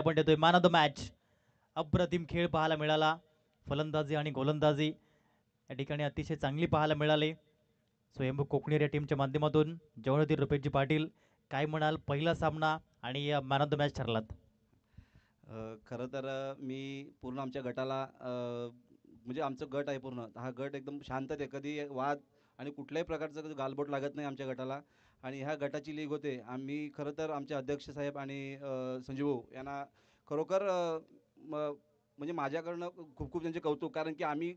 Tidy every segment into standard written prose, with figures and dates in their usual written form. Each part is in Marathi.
आपण देतोय मॅन ऑफ द मॅच. अप्रतिम खेळ पाहायला मिळाला. फलंदाजी आणि गोलंदाजी या ठिकाणी अतिशय चांगली पाहायला मिळाली. स्वयंभू कोकणीर या टीमच्या माध्यमातून जेवणातील रुपेशजी पाटील, काय म्हणाल पहिला सामना आणि मॅन ऑफ द मॅच ठरलात? खरं तर मी पूर्ण आमच्या गटाला म्हणजे आमचं गट आहे पूर्ण. हा गट एकदम शांतत आहे. कधी वाद आणि कुठल्याही प्रकारचं कधी गालबोट लागत नाही आमच्या गटाला. आणि ह्या गटाची लीग होते. आम्ही खरं तर आमचे अध्यक्ष साहेब आणि संजीव भाऊ यांना खरोखर म्हणजे माझ्याकडनं खूप खूप त्यांचे कौतुक. कारण की आम्ही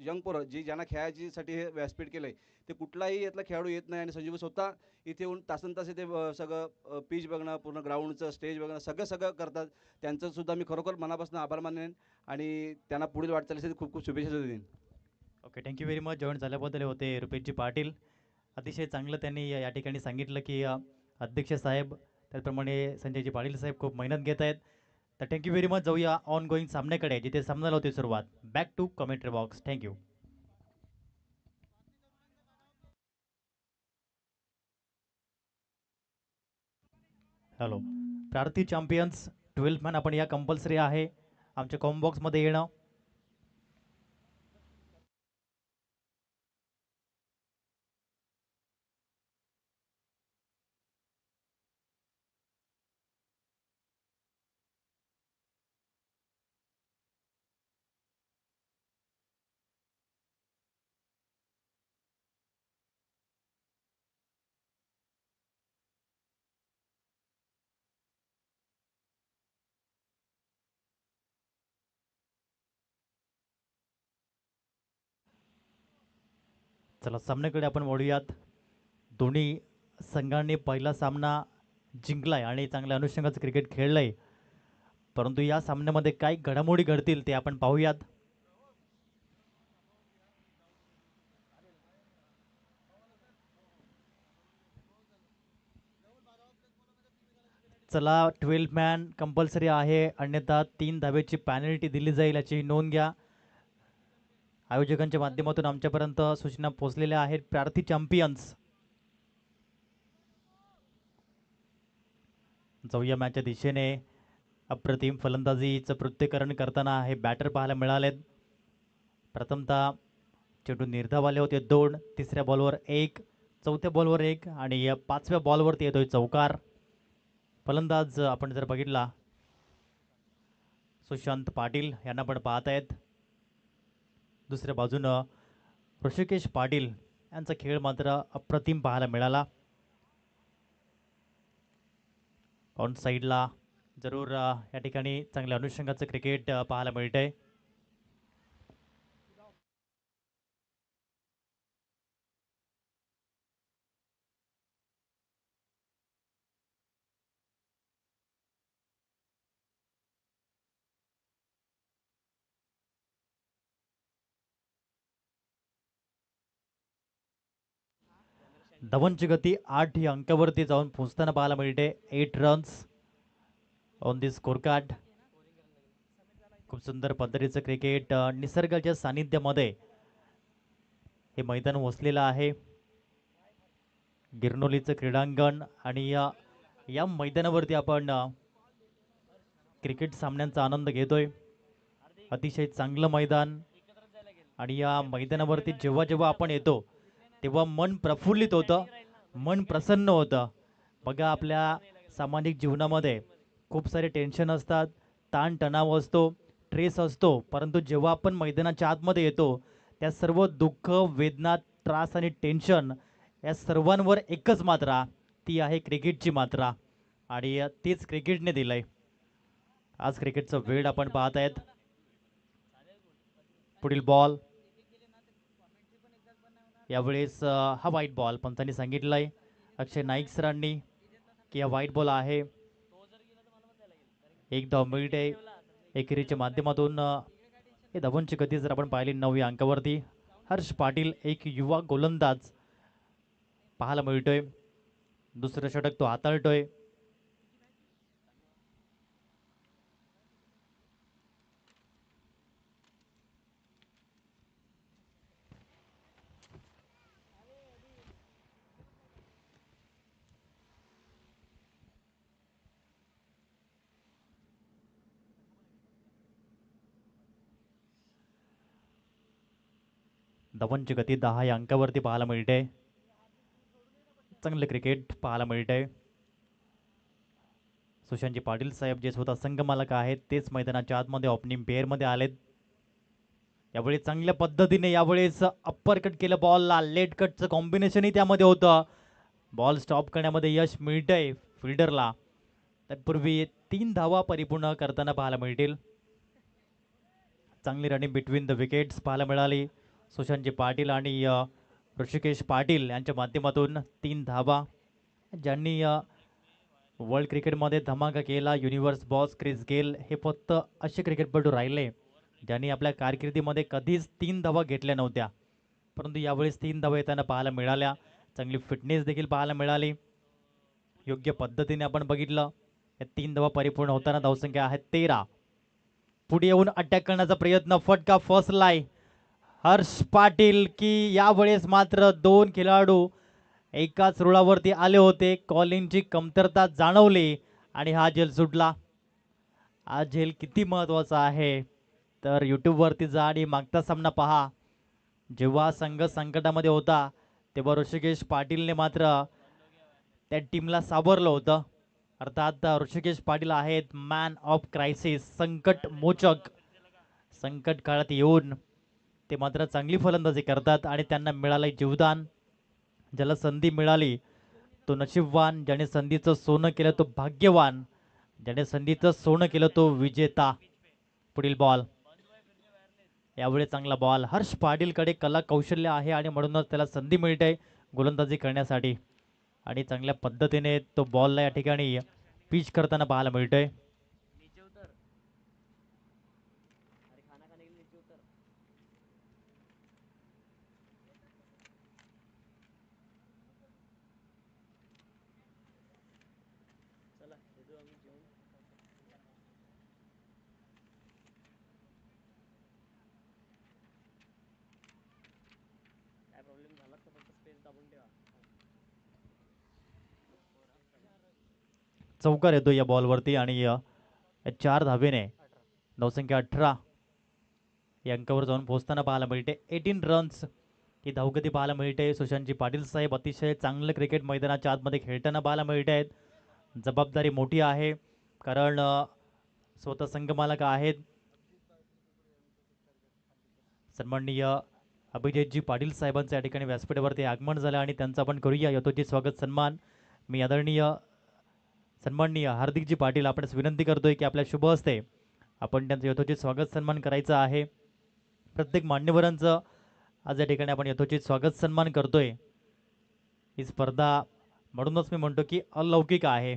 यंग पोरं जी ज्यांना खेळायचीसाठी हे व्यासपीठ केलं आहे, ते कुठलाही यातला खेळाडू येत नाही आणि संजीव भाऊ स्वतः इथे येऊन तासनतास इथे सगळं पिच बघणं, पूर्ण ग्राउंडचं स्टेज बघणं, सगळं सगळं करतात. त्यांचं सुद्धा मी खरोखर मनापासून आभार मानेन आणि त्यांना पुढील वाटचालीसाठी खूप खूप शुभेच्छा देईन. Okay, thank you very much. Join झाल्याबद्दल होते रुपेशजी पाटील. अतिशय चांगलं त्यांनी या ठिकाणी सांगितलं की अध्यक्ष साहेब, त्याचप्रमाणे संजयजी पाटील साहेब खूप मेहनत घेत आहेत. तर थँक्यू व्हेरी मच. जाऊया ऑन गोईंग सामन्याकडे, जिथे सामन्याला होती सुरुवात. Back to commentary box. Thank you. Hello. Prarthi champions 12 man आपण या कंपल्सरी आहे आमच्या कॉम्बॉक्समध्ये येणं. चला सामन्याकडे आपण वळूयात. दोन्ही संघांनी पहिला सामना जिंकलाय आणि चांगल्या अनुषंगाचं क्रिकेट खेळलंय. परंतु या सामन्यामध्ये काय घडामोडी घडतील ते आपण पाहूयात. चला, 12 मॅन कंपल्सरी आहे, अन्यथा 3 धावेची पॅनल्टी दिली जाईल याची नोंद घ्या. आयोजकांच्या माध्यमातून आमच्यापर्यंत सूचना पोहोचलेल्या आहेत. प्रार्थी चॅम्पियन्स, जाऊया मॅचच्या दिशेने. अप्रतिम फलंदाजीचं पृथ्थकरण करताना हे बॅटर पाहायला मिळालेत. प्रथमतः चेंडू निर्धाव आले होते 2, तिसऱ्या बॉलवर 1, चौथ्या बॉलवर 1 आणि या 5व्या बॉलवरती येतोय चौकार. फलंदाज आपण जर बघितला, सुशांत पाटील यांना पण पाहत आहेत. दुसऱ्या बाजूनं ऋषिकेश पाटील यांचा खेळ मात्र अप्रतिम पाहायला मिळाला. ऑन साईडला जरूर या ठिकाणी चांगल्या अनुषंगाचं क्रिकेट पाहायला मिळतंय. धवनची गती 8 ही अंकावरती जाऊन पोहोचताना पाहायला मिळते. 8 runs on the score card. खूप सुंदर पद्धतीचं क्रिकेट निसर्गाच्या सानिध्यामध्ये हे मैदान वसलेलं आहे. गिरनोलीचं क्रीडांगण आणि या मैदानावरती आपण क्रिकेट सामन्यांचा आनंद घेतोय. अतिशय चांगलं मैदान आणि या मैदानावरती जेव्हा जेव्हा आपण येतो तेव्हा मन प्रफुल्लित होतं, मन प्रसन्न होतं. बघा, आपल्या सामाजिक जीवनामध्ये खूप सारे टेन्शन असतात, ताणतणाव असतो, ट्रेस असतो, परंतु जेव्हा आपण मैदानाच्या आतमध्ये येतो त्या सर्व दुःख, वेदना, त्रास आणि टेन्शन या सर्वांवर एकच मात्रा, ती आहे क्रिकेटची मात्रा. आणि तीच क्रिकेटने दिलंय. आज क्रिकेटचं वेळ आपण पाहत आहेत. पुढील बॉल यावेळेस हा वाईट बॉल पंचांनी सांगितलाय अक्षय नाईक सरांनी की हा वाईट बॉल आहे. एक धाव मिळते एकेरीच्या माध्यमातून. हे धवनची गती जर आपण पाहिली 9 अंकावरती. हर्ष पाटील एक युवा गोलंदाज पाहायला मिळतोय. दुसरं षटक तो हाताळतोय. धवनची गती 10 या अंकावरती पाहायला मिळते. चांगले क्रिकेट पाहायला मिळते. सुशांतजी पाटील साहेब जे स्वतः संघमालक आहेत तेच मैदानाच्या आतमध्ये ओपनिंग पेअरमध्ये आलेत. यावेळी चांगल्या पद्धतीने यावेळेस अप्पर कट केलं बॉलला. लेट कटचं कॉम्बिनेशनही त्यामध्ये होतं. बॉल स्टॉप करण्यामध्ये यश मिळतंय फिल्डरला. तत्पूर्वी 3 धावा परिपूर्ण करताना पाहायला मिळतील. चांगली रनिंग बिटवीन द विकेट्स पाहायला मिळाली. सुशांतजी पाटील आणि ऋषिकेश पाटील यांच्या माध्यमातून 3 धावा. ज्यांनी वर्ल्ड क्रिकेटमध्ये धमाका केला, युनिव्हर्स बॉस क्रिस गेल हे फक्त असे क्रिकेटपटू राहिले ज्यांनी आपल्या कारकिर्दीमध्ये कधीच 3 धावा घेतल्या नव्हत्या, परंतु यावेळेस 3 धावा येताना पाहायला मिळाल्या. चांगली फिटनेस देखील पाहायला मिळाली. योग्य पद्धतीने आपण बघितलं या 3 धावा परिपूर्ण होताना धावसंख्या आहे 13. पुढे येऊन अटॅक करण्याचा प्रयत्न, फटका फसलाय हर्ष पाटील की यावेळेस मात्र 2 खेळाडू एकाच रुळावरती आले होते. कॉलिंगची कमतरता जाणवली आणि हा झेल सुटला. हा झेल किती महत्त्वाचा आहे तर यूट्यूबवरती जा आणि मागचा सामना पहा. जेव्हा संघ संकटामध्ये होता तेव्हा ऋषिकेश पाटीलने मात्र त्या टीमला सावरलं होतं. अर्थात ऋषिकेश पाटील आहेत मॅन ऑफ क्रायसिस, संकट मोचक. संकट काळात येऊन ते मात्र चांगली फलंदाजी करतात आणि त्यांना मिळालं जीवदान. ज्याला संधी मिळाली तो नशीबवान, ज्याने संधीचं सोनं केलं तो भाग्यवान, ज्याने संधीचं सोनं केलं तो विजेता. पुढील बॉल, यावेळी चांगला बॉल. हर्ष पाटीलकडे कला कौशल्य आहे आणि म्हणूनच त्याला संधी मिळते गोलंदाजी करण्यासाठी आणि चांगल्या पद्धतीने तो बॉलला या ठिकाणी पिच करताना पाहायला मिळतोय. चौकार येतो या बॉलवरती आणि 4 धावेने धावसंख्या 18 या अंकावर जाऊन पोहोचताना पाहायला मिळते. 18 रन्स ही धावगती पाहायला मिळते. सुशांतजी पाटील साहेब अतिशय चांगलं क्रिकेट मैदानाच्या आतमध्ये खेळताना पाहायला मिळत आहेत. जबाबदारी मोठी आहे कारण स्वतः संघमालक आहेत. सन्माननीय अभिजितजी पाटील साहेबांचं या ठिकाणी व्यासपीठावरती आगमन झालं आणि त्यांचं आपण करूया यथोचित स्वागत सन्मान. मी आदरणीय सन्माननीय हार्दिकजी पाटील आपणास विनंती करतोय की आपल्या शुभ हस्ते आपण त्यांचं यथोचित स्वागत सन्मान करायचं आहे. प्रत्येक मान्यवरांचं आज या ठिकाणी आपण यथोचित स्वागत सन्मान करतोय. ही स्पर्धा म्हणूनच मी म्हणतो की अलौकिक आहे.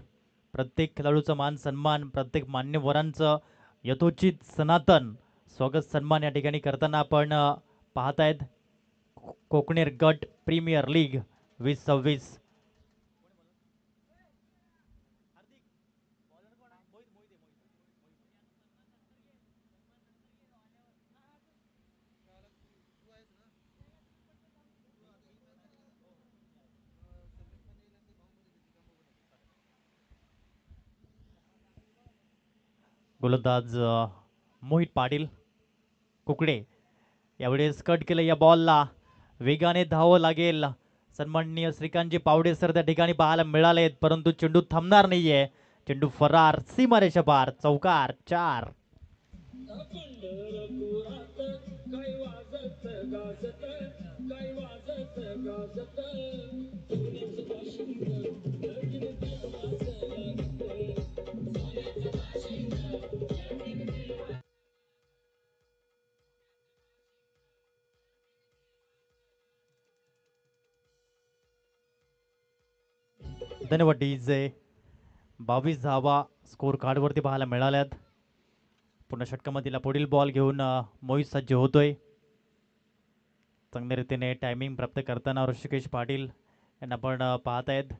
प्रत्येक खेळाडूचा मान सन्मान, प्रत्येक मान्यवरांचं यथोचित सनातन स्वागत सन्मान या ठिकाणी करताना आपण पाहतायत. कोकणेर गट प्रीमियर लीग 2026. गोलंदाज मोहित पाटील कुकडे यावेळेस कट केलं या बॉलला. वेगाने धाव लागेल. सन्माननीय श्रीकांतजी पावडे सर त्या ठिकाणी पाहायला मिळालेत परंतु चेंडू थांबणार नाहीये. चेंडू फरार, सीमारेषा पार. चौकार 4. धन्यवाद डीजे. 22 धावा स्कोर कार्डवरती पाहायला मिळाल्यात. पुन्हा षटकामधील पुढील बॉल घेऊन मोहित सज्ज होतोय. चांगल्या रीतीने टायमिंग प्राप्त करताना ऋषिकेश पाटील यांना आपण पाहतायत.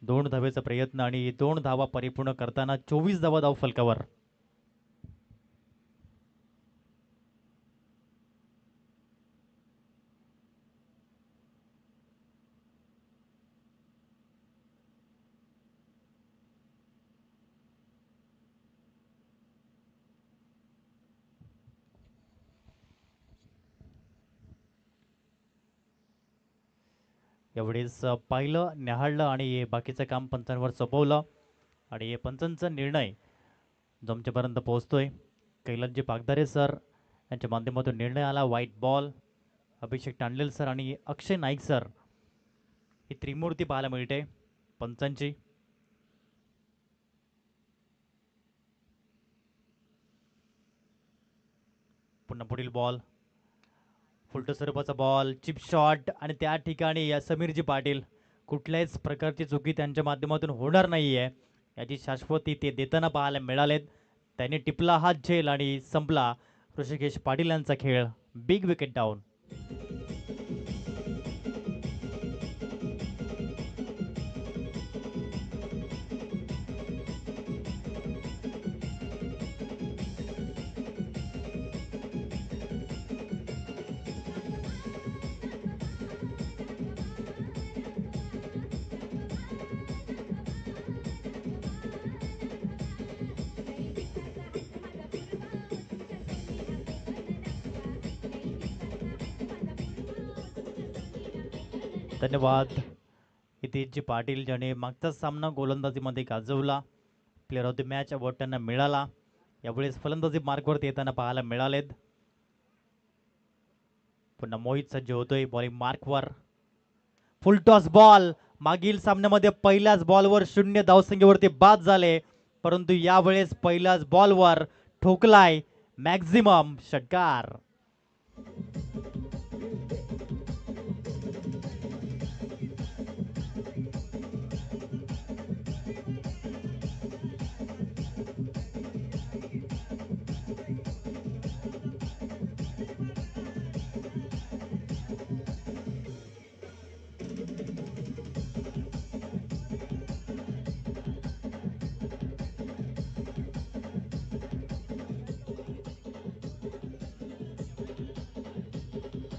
2 धावेचा प्रयत्न आणि 2 धावा परिपूर्ण करताना 24 धावा धाव फलकावर. यावेळेस पाहिलं, न्याहाळलं आणि बाकीचं काम पंचांवर सोपवलं आणि हे पंचांचा निर्णय जो आमच्यापर्यंत पोहोचतोय. कैलासजी पागदारे सर यांच्या माध्यमातून निर्णय आला. White ball. Abhishek Tandel sir आणि अक्षय नाईक सर ही त्रिमूर्ती पाहायला मिळते पंचांची. पुन्हा पुढील बॉल, फुलटो स्वरूपाचा बॉल, चिप शॉट आणि त्या ठिकाणी या समीरजी पाटील कुठल्याच प्रकारची चुकी त्यांच्या माध्यमातून होणार नाहीये याची शाश्वती ते देताना पाहायला मिळालेत. त्याने टिपला हात झेल आणि संपला ऋषिकेश पाटील यांचा खेळ. Big wicket down. धन्यवाद हितेशजी पाटील ज्याने मागचा सामना गोलंदाजीमध्ये गाजवला. Player of the match award त्यांना मिळाला. यावेळेस फलंदाजी मार्कवरती येताना पाहायला मिळालेत. पुन्हा मोहित सज्ज होतोय बॉलिंग मार्कवर. Full toss ball. मागील सामन्यामध्ये पहिल्याच बॉलवर 0 धावसंख्येवरती बाद झाले, परंतु यावेळेस पहिल्याच बॉलवर ठोकलाय मॅक्झिमम षटकार.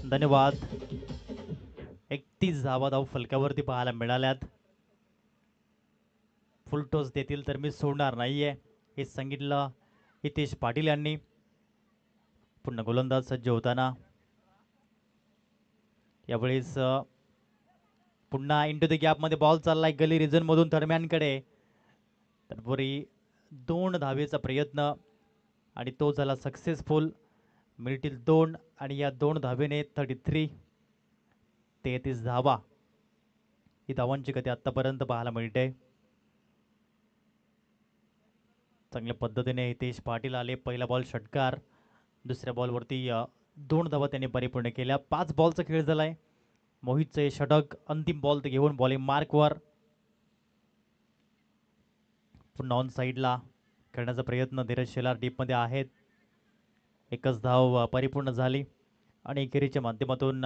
धन्यवाद. 31 धावा धाव फलकावरती पाहायला मिळाल्यात. फुल टॉस देतील तर मी सोडणार नाहीये हे सांगितलं हितेश पाटील यांनी. पुन्हा गोलंदाज सज्ज होताना यावेळेस पुन्हा इंटू द गॅपमध्ये बॉल चाललाय गली रिजन मधून दरम्यानकडे. तत्पूर्वी 2 धावेचा प्रयत्न आणि तो झाला सक्सेसफुल. मिळतील 2 आणि या 2 धावेने 33 धावा ही धावांची गती आतापर्यंत पाहायला मिळते. चांगल्या पद्धतीने हितेश पाटील आले. पहिला बॉल षटकार, दुसऱ्या बॉलवरती 2 धावा त्यांनी परिपूर्ण केल्या. 5 बॉलचा खेळ झालाय. मोहितचे षटक अंतिम बॉल ते घेऊन बॉलिंग मार्कवर. पुन्हा ऑन साईडला खेळण्याचा प्रयत्न. धीरज शेलार डीपमध्ये आहेत. एकच धाव परिपूर्ण झाली आणि एकेरीच्या माध्यमातून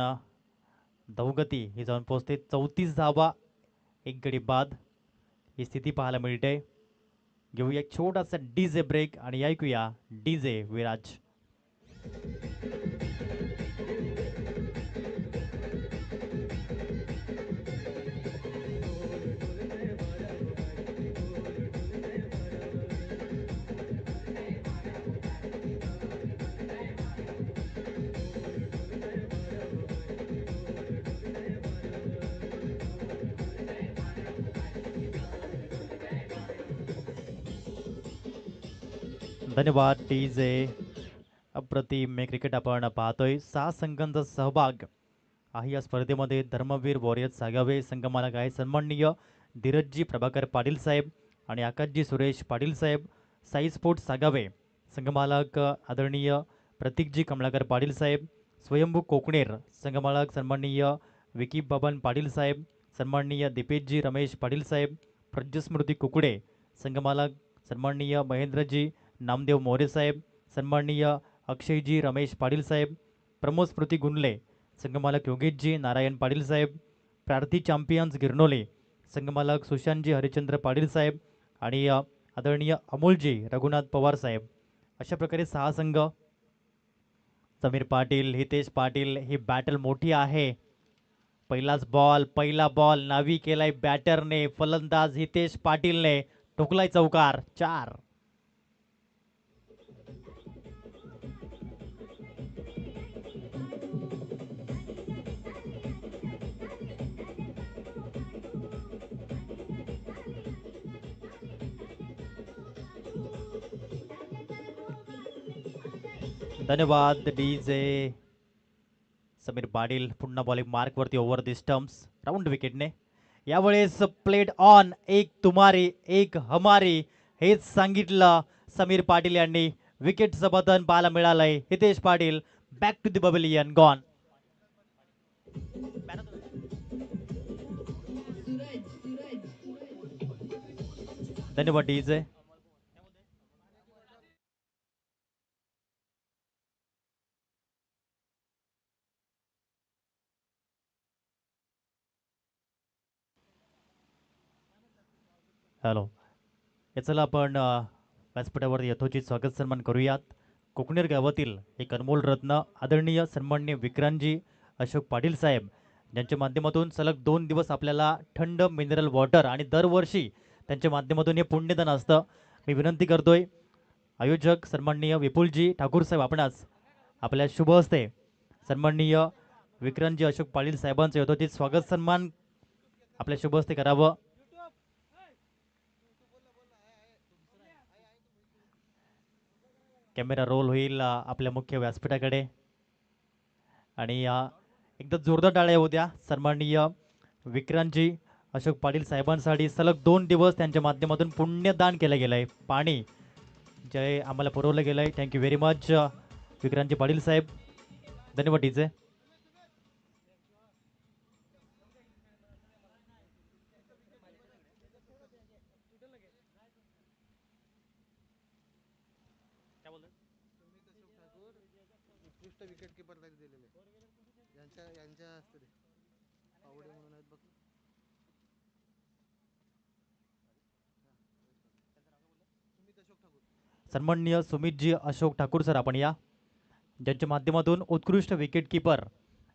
धावगती ही जाऊन पोहोचते 34 धावा, 1 गडी बाद ही स्थिती पाहायला मिळते. घेऊया एक छोटासा डीजे ब्रेक आणि ऐकूया डीजे विराज. धन्यवाद डीजे. अप्रतिम क्रिकेट आपण पाहतोय. 6 संघांचा सहभाग आहे या स्पर्धेमध्ये. धर्मवीर वॉरियर सागावे संगमाला काय सन्माननीय धीरजजी प्रभाकर पाटील साहेब आणि आकाशजी सुरेश पाटील साहेब. साई स्पोर्ट्स सागावे संघमालक आदरणीय प्रतीकजी कमलाकर पाटील साहेब. स्वयंभू कोकणेर संघमालक सन्माननीय विकी बबन पाटील साहेब. सन्माननीय दीपेशजी रमेश पाटील साहेब. प्रज्ञस्मृती कुकडे संघमालक सन्माननीय महेंद्रजी नामदेव मोरे साहेब. सन्माननीय अक्षयजी रमेश पाटील साहेब. प्रमोद स्मृती गुंडले संघमालक योगेशजी नारायण पाटील साहेब. प्रार्थी चॅम्पियन्स गिरनोले संघमालक सुशांतजी हरिचंद्र पाटील साहेब आणि आदरणीय अमोलजी रघुनाथ पवार साहेब. अशा प्रकारे 6 संघ. समीर पाटील, हितेश पाटील ही बॅटल मोठी आहे. पहिला बॉल नावी केलाय बॅटरने. फलंदाज हितेश पाटीलने ठोकलाय चौकार. 4. धन्यवाद डीजे समीर पाटील. पुन्हा बॉलिंग मार्कवरती ओव्हर दी स्टम्प्स राऊंड विकेटने. यावेळेस प्लेड ऑन एक तुम्हारी एक हमारी हेच सांगितलं समीर पाटील यांनी. विकेटचं पतन पाहायला मिळालंय. Hitesh Patil back to the pavilion gone. धन्यवाद डीजे. हॅलो. हे चला आपण व्यासपीठावर यथोचित स्वागत सन्मान करूयात. कोकणेर गावातील एक अनमोल रत्न आदरणीय सन्माननीय विक्रांतजी अशोक पाटील साहेब ज्यांच्या माध्यमातून सलग 2 दिवस आपल्याला थंड मिनरल वॉटर आणि दरवर्षी त्यांच्या माध्यमातून हे पुण्यदान असतं. मी विनंती करतोय आयोजक सन्माननीय विपुलजी ठाकूर साहेब आपणास आपल्या शुभ हस्ते सन्माननीय विक्रांतजी अशोक पाटील साहेबांचं यथोचित स्वागत सन्मान आपल्या शुभ हस्ते करावं. कॅमेरा रोल होईल आपल्या मुख्य व्यासपीठाकडे आणि एकदा जोरदार टाळ्या होत्या सन्माननीय विक्रांतजी अशोक पाटील साहेबांसाठी सलग 2 दिवस त्यांच्या माध्यमातून पुण्यदान केलं गेलं आहे. पाणी जे आम्हाला पुरवलं गेलं आहे. Thank you very much Vikrantji Patil साहेब. धन्यवाद डीजे. उत्कृष्ट विकेट किपर दिलेले यांच्या हस्ते पावडे म्हणून आहेत बघ. सन्माननीय सुमितजी अशोक ठाकूर सर आपण या ज्यांच्या माध्यमातून उत्कृष्ट विकेट किपर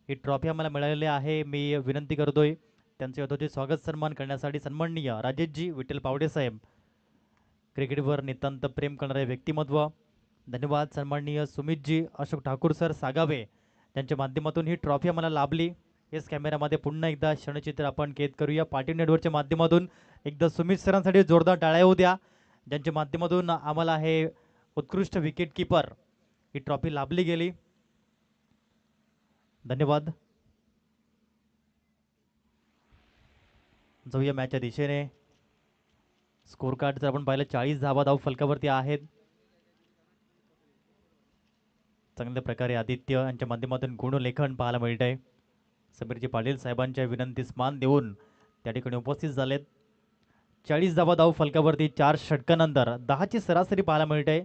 ही ट्रॉफी आम्हाला मिळालेली आहे. मी विनंती करतोय त्यांचे यथोचित स्वागत सन्मान करण्यासाठी सन्माननीय राजेशजी विठ्ठल पावडे साहेब क्रिकेटवर नितांत प्रेम करणारे व्यक्तिमत्व. धन्यवाद सन्माननीय सुमितजी अशोक ठाकूर सर सागावे ज्यांच्या माध्यमातून ही ट्रॉफी आम्हाला लाभली. येस कॅमेरामध्ये पुन्हा एकदा क्षणचित्र आपण कैद करूया. पाटील नेटवर्कच्या माध्यमातून एकदा सुमित सरांसाठी जोरदार टाळ्या होऊ द्या ज्यांच्या माध्यमातून आम्हाला हे उत्कृष्ट विकेट किपर ही ट्रॉफी लाभली गेली. धन्यवाद. जाऊया मॅचच्या दिशेने. स्कोर कार्ड जर आपण पाहिलं 40 धावा धाव फलकावरती आहेत. चांगल्या प्रकारे आदित्य यांच्या माध्यमातून गुणलेखन पाहायला मिळत आहे. समीरजी पाटील साहेबांच्या विनंतीस मान देऊन त्या ठिकाणी उपस्थित झालेत. 40 धावा धाव फलकावरती 4 षटकानंतर 10ची सरासरी पाहायला मिळते.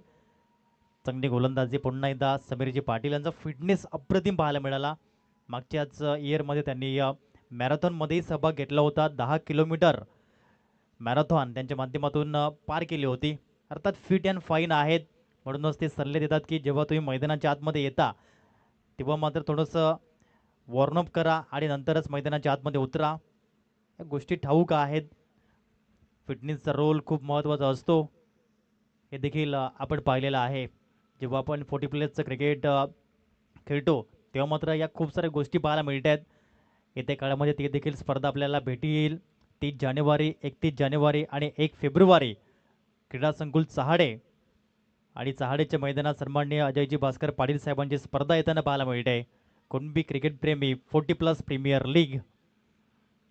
चांगली गोलंदाजी पुन्हा एकदा समीरजी पाटील यांचा फिटनेस अप्रतिम पाहायला मिळाला. मागच्याच इयरमध्ये त्यांनी मॅरेथॉनमध्येही सहभाग घेतला होता. 10 किलोमीटर मॅरेथॉन त्यांच्या माध्यमातून पार केली होती. अर्थात फिट अँड फाईन आहेत म्हणूनच ते सल्ले देतात की जेव्हा तुम्ही मैदानाच्या आतमध्ये येता तेव्हा मात्र थोडंसं वॉर्मअप करा आणि नंतरच मैदानाच्या आतमध्ये उतरा. या गोष्टी ठाऊक आहेत. फिटनेसचा रोल खूप महत्त्वाचा असतो हे देखील आपण पाहिलेलं आहे. जेव्हा आपण 40 प्लसचं क्रिकेट खेळतो तेव्हा मात्र या खूप साऱ्या गोष्टी पाहायला मिळत आहेत. येत्या काळामध्ये ते देखील स्पर्धा आपल्याला भेटी येईल. 30 जानेवारी 31 जानेवारी आणि 1 फेब्रुवारी क्रीडा संकुल चहाडे आणि चहाडेच्या मैदानात सन्माननीय अजयजी भास्कर पाटील साहेबांची स्पर्धा येताना पाहायला मिळते. कुणबी क्रिकेट प्रेमी 40 प्लस प्रीमियर लीग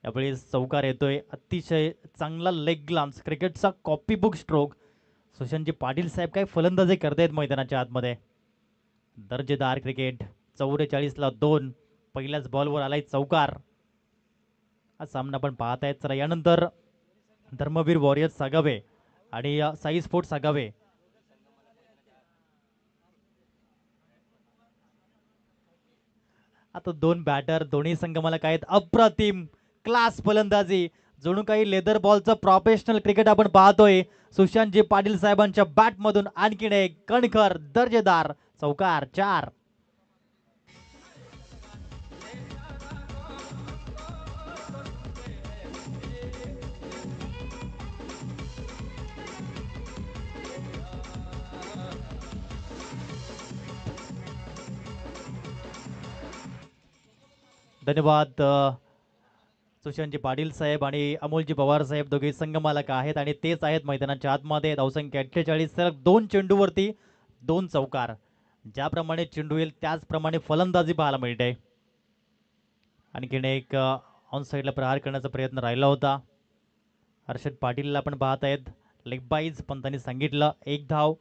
यावेळेस चौकार येतोय. अतिशय चांगला लेग ग्लाम्स क्रिकेटचा कॉपी बुक स्ट्रोक. सुशांतजी पाटील साहेब काय फलंदाजी करतायत मैदानाच्या आतमध्ये. दर्जेदार क्रिकेट. 44ला 2 पहिल्याच बॉलवर आलाय चौकार. हा सामना आपण पाहत आहेत. चला यानंतर धर्मवीर वॉरियर्स सागावे आणि साई स्पोर्ट्स सागावे आता 2 बॅटर दोन्ही संघ मला काय अप्रतिम क्लास फलंदाजी. जणू काही लेदर बॉलचं प्रोफेशनल क्रिकेट आपण पाहतोय. सुशांतजी पाटील साहेबांच्या बॅटमधून आणखीन एक कणखर दर्जेदार चौकार. 4. धन्यवाद सुशांतजी पाटील साहेब आणि अमोलजी पवार साहेब दोघे संघमालक आहेत आणि तेच आहेत मैदानाच्या आतमध्ये. धावसंख्या 48. सलग 2 चेंडूवरती 2 चौकार. ज्याप्रमाणे चेंडू येईल त्याचप्रमाणे फलंदाजी पाहायला मिळते. आणखीन एक ऑन साईडला प्रहार करण्याचा प्रयत्न राहिला होता. हर्षद पाटीलला पण पाहत आहेत. लेग बाईज पण त्यांनी सांगितलं एक धाव.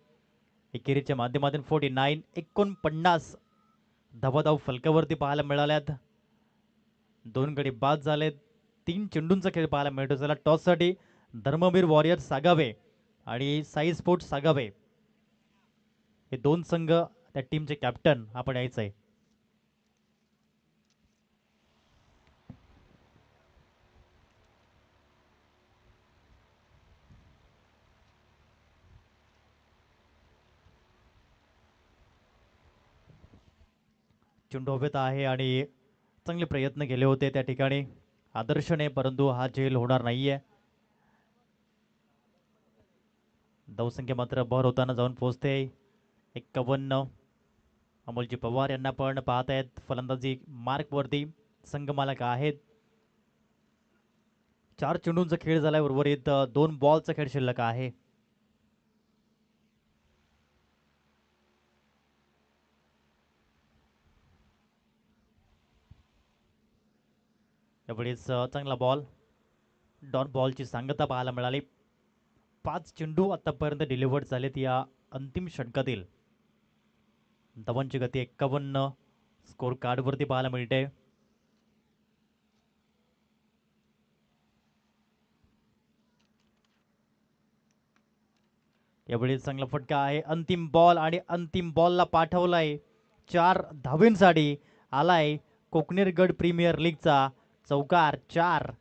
एकेरीच्या माध्यमातून 49 धावाधाव फलकावरती पाहायला मिळाल्यात. 2 गडी बाद झालेत. 3 चेंडूंचा खेळ पाहायला मिळतो. चला टॉससाठी धर्मवीर वॉरियर्स सागावे आणि साई स्पोर्ट्स सागावे हे 2 संघ त्या टीमचे कॅप्टन आपण यायचं आहे. चेंडू हवेत आहे आणि चांगले प्रयत्न केले होते त्या ठिकाणी आदर्शने, परंतु हा झेल होणार नाहीये. धावसंख्या मात्र भर होताना जाऊन पोहोचते 51. अमोलजी पवार यांना पण पाहत आहेत फलंदाजी मार्कवरती. संघमालक आहेत. 4 चेंडूंचा खेळ झालाय. उर्वरित 2 बॉलचा खेळ शिल्लक आहे. यावेळेस चांगला बॉल, डॉट बॉलची सांगता पाहायला मिळाली. 5 चेंडू आतापर्यंत डिलिव्हर्ड झालेत या अंतिम षटकातील. धावांची गती 51 स्कोर कार्डवरती पाहायला मिळते. यावेळी चांगला फटका आहे. अंतिम बॉल आणि अंतिम बॉलला पाठवलाय 4 धावेंसाठी. आलाय कोकणेरगड प्रीमियर लीगचा चौकार 4.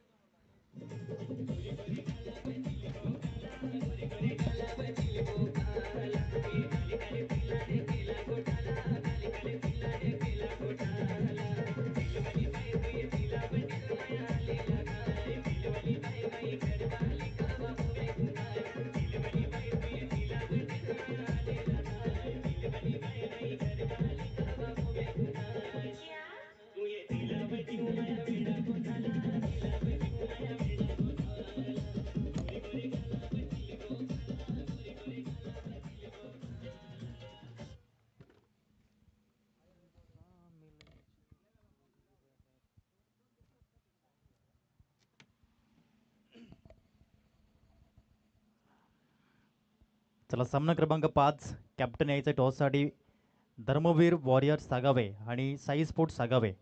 चला सामना क्रमांक 5. कॅप्टन यायचं टॉससाठी धर्मवीर वॉरियर्स सागावे आणि साई स्पोर्ट्स सागावे.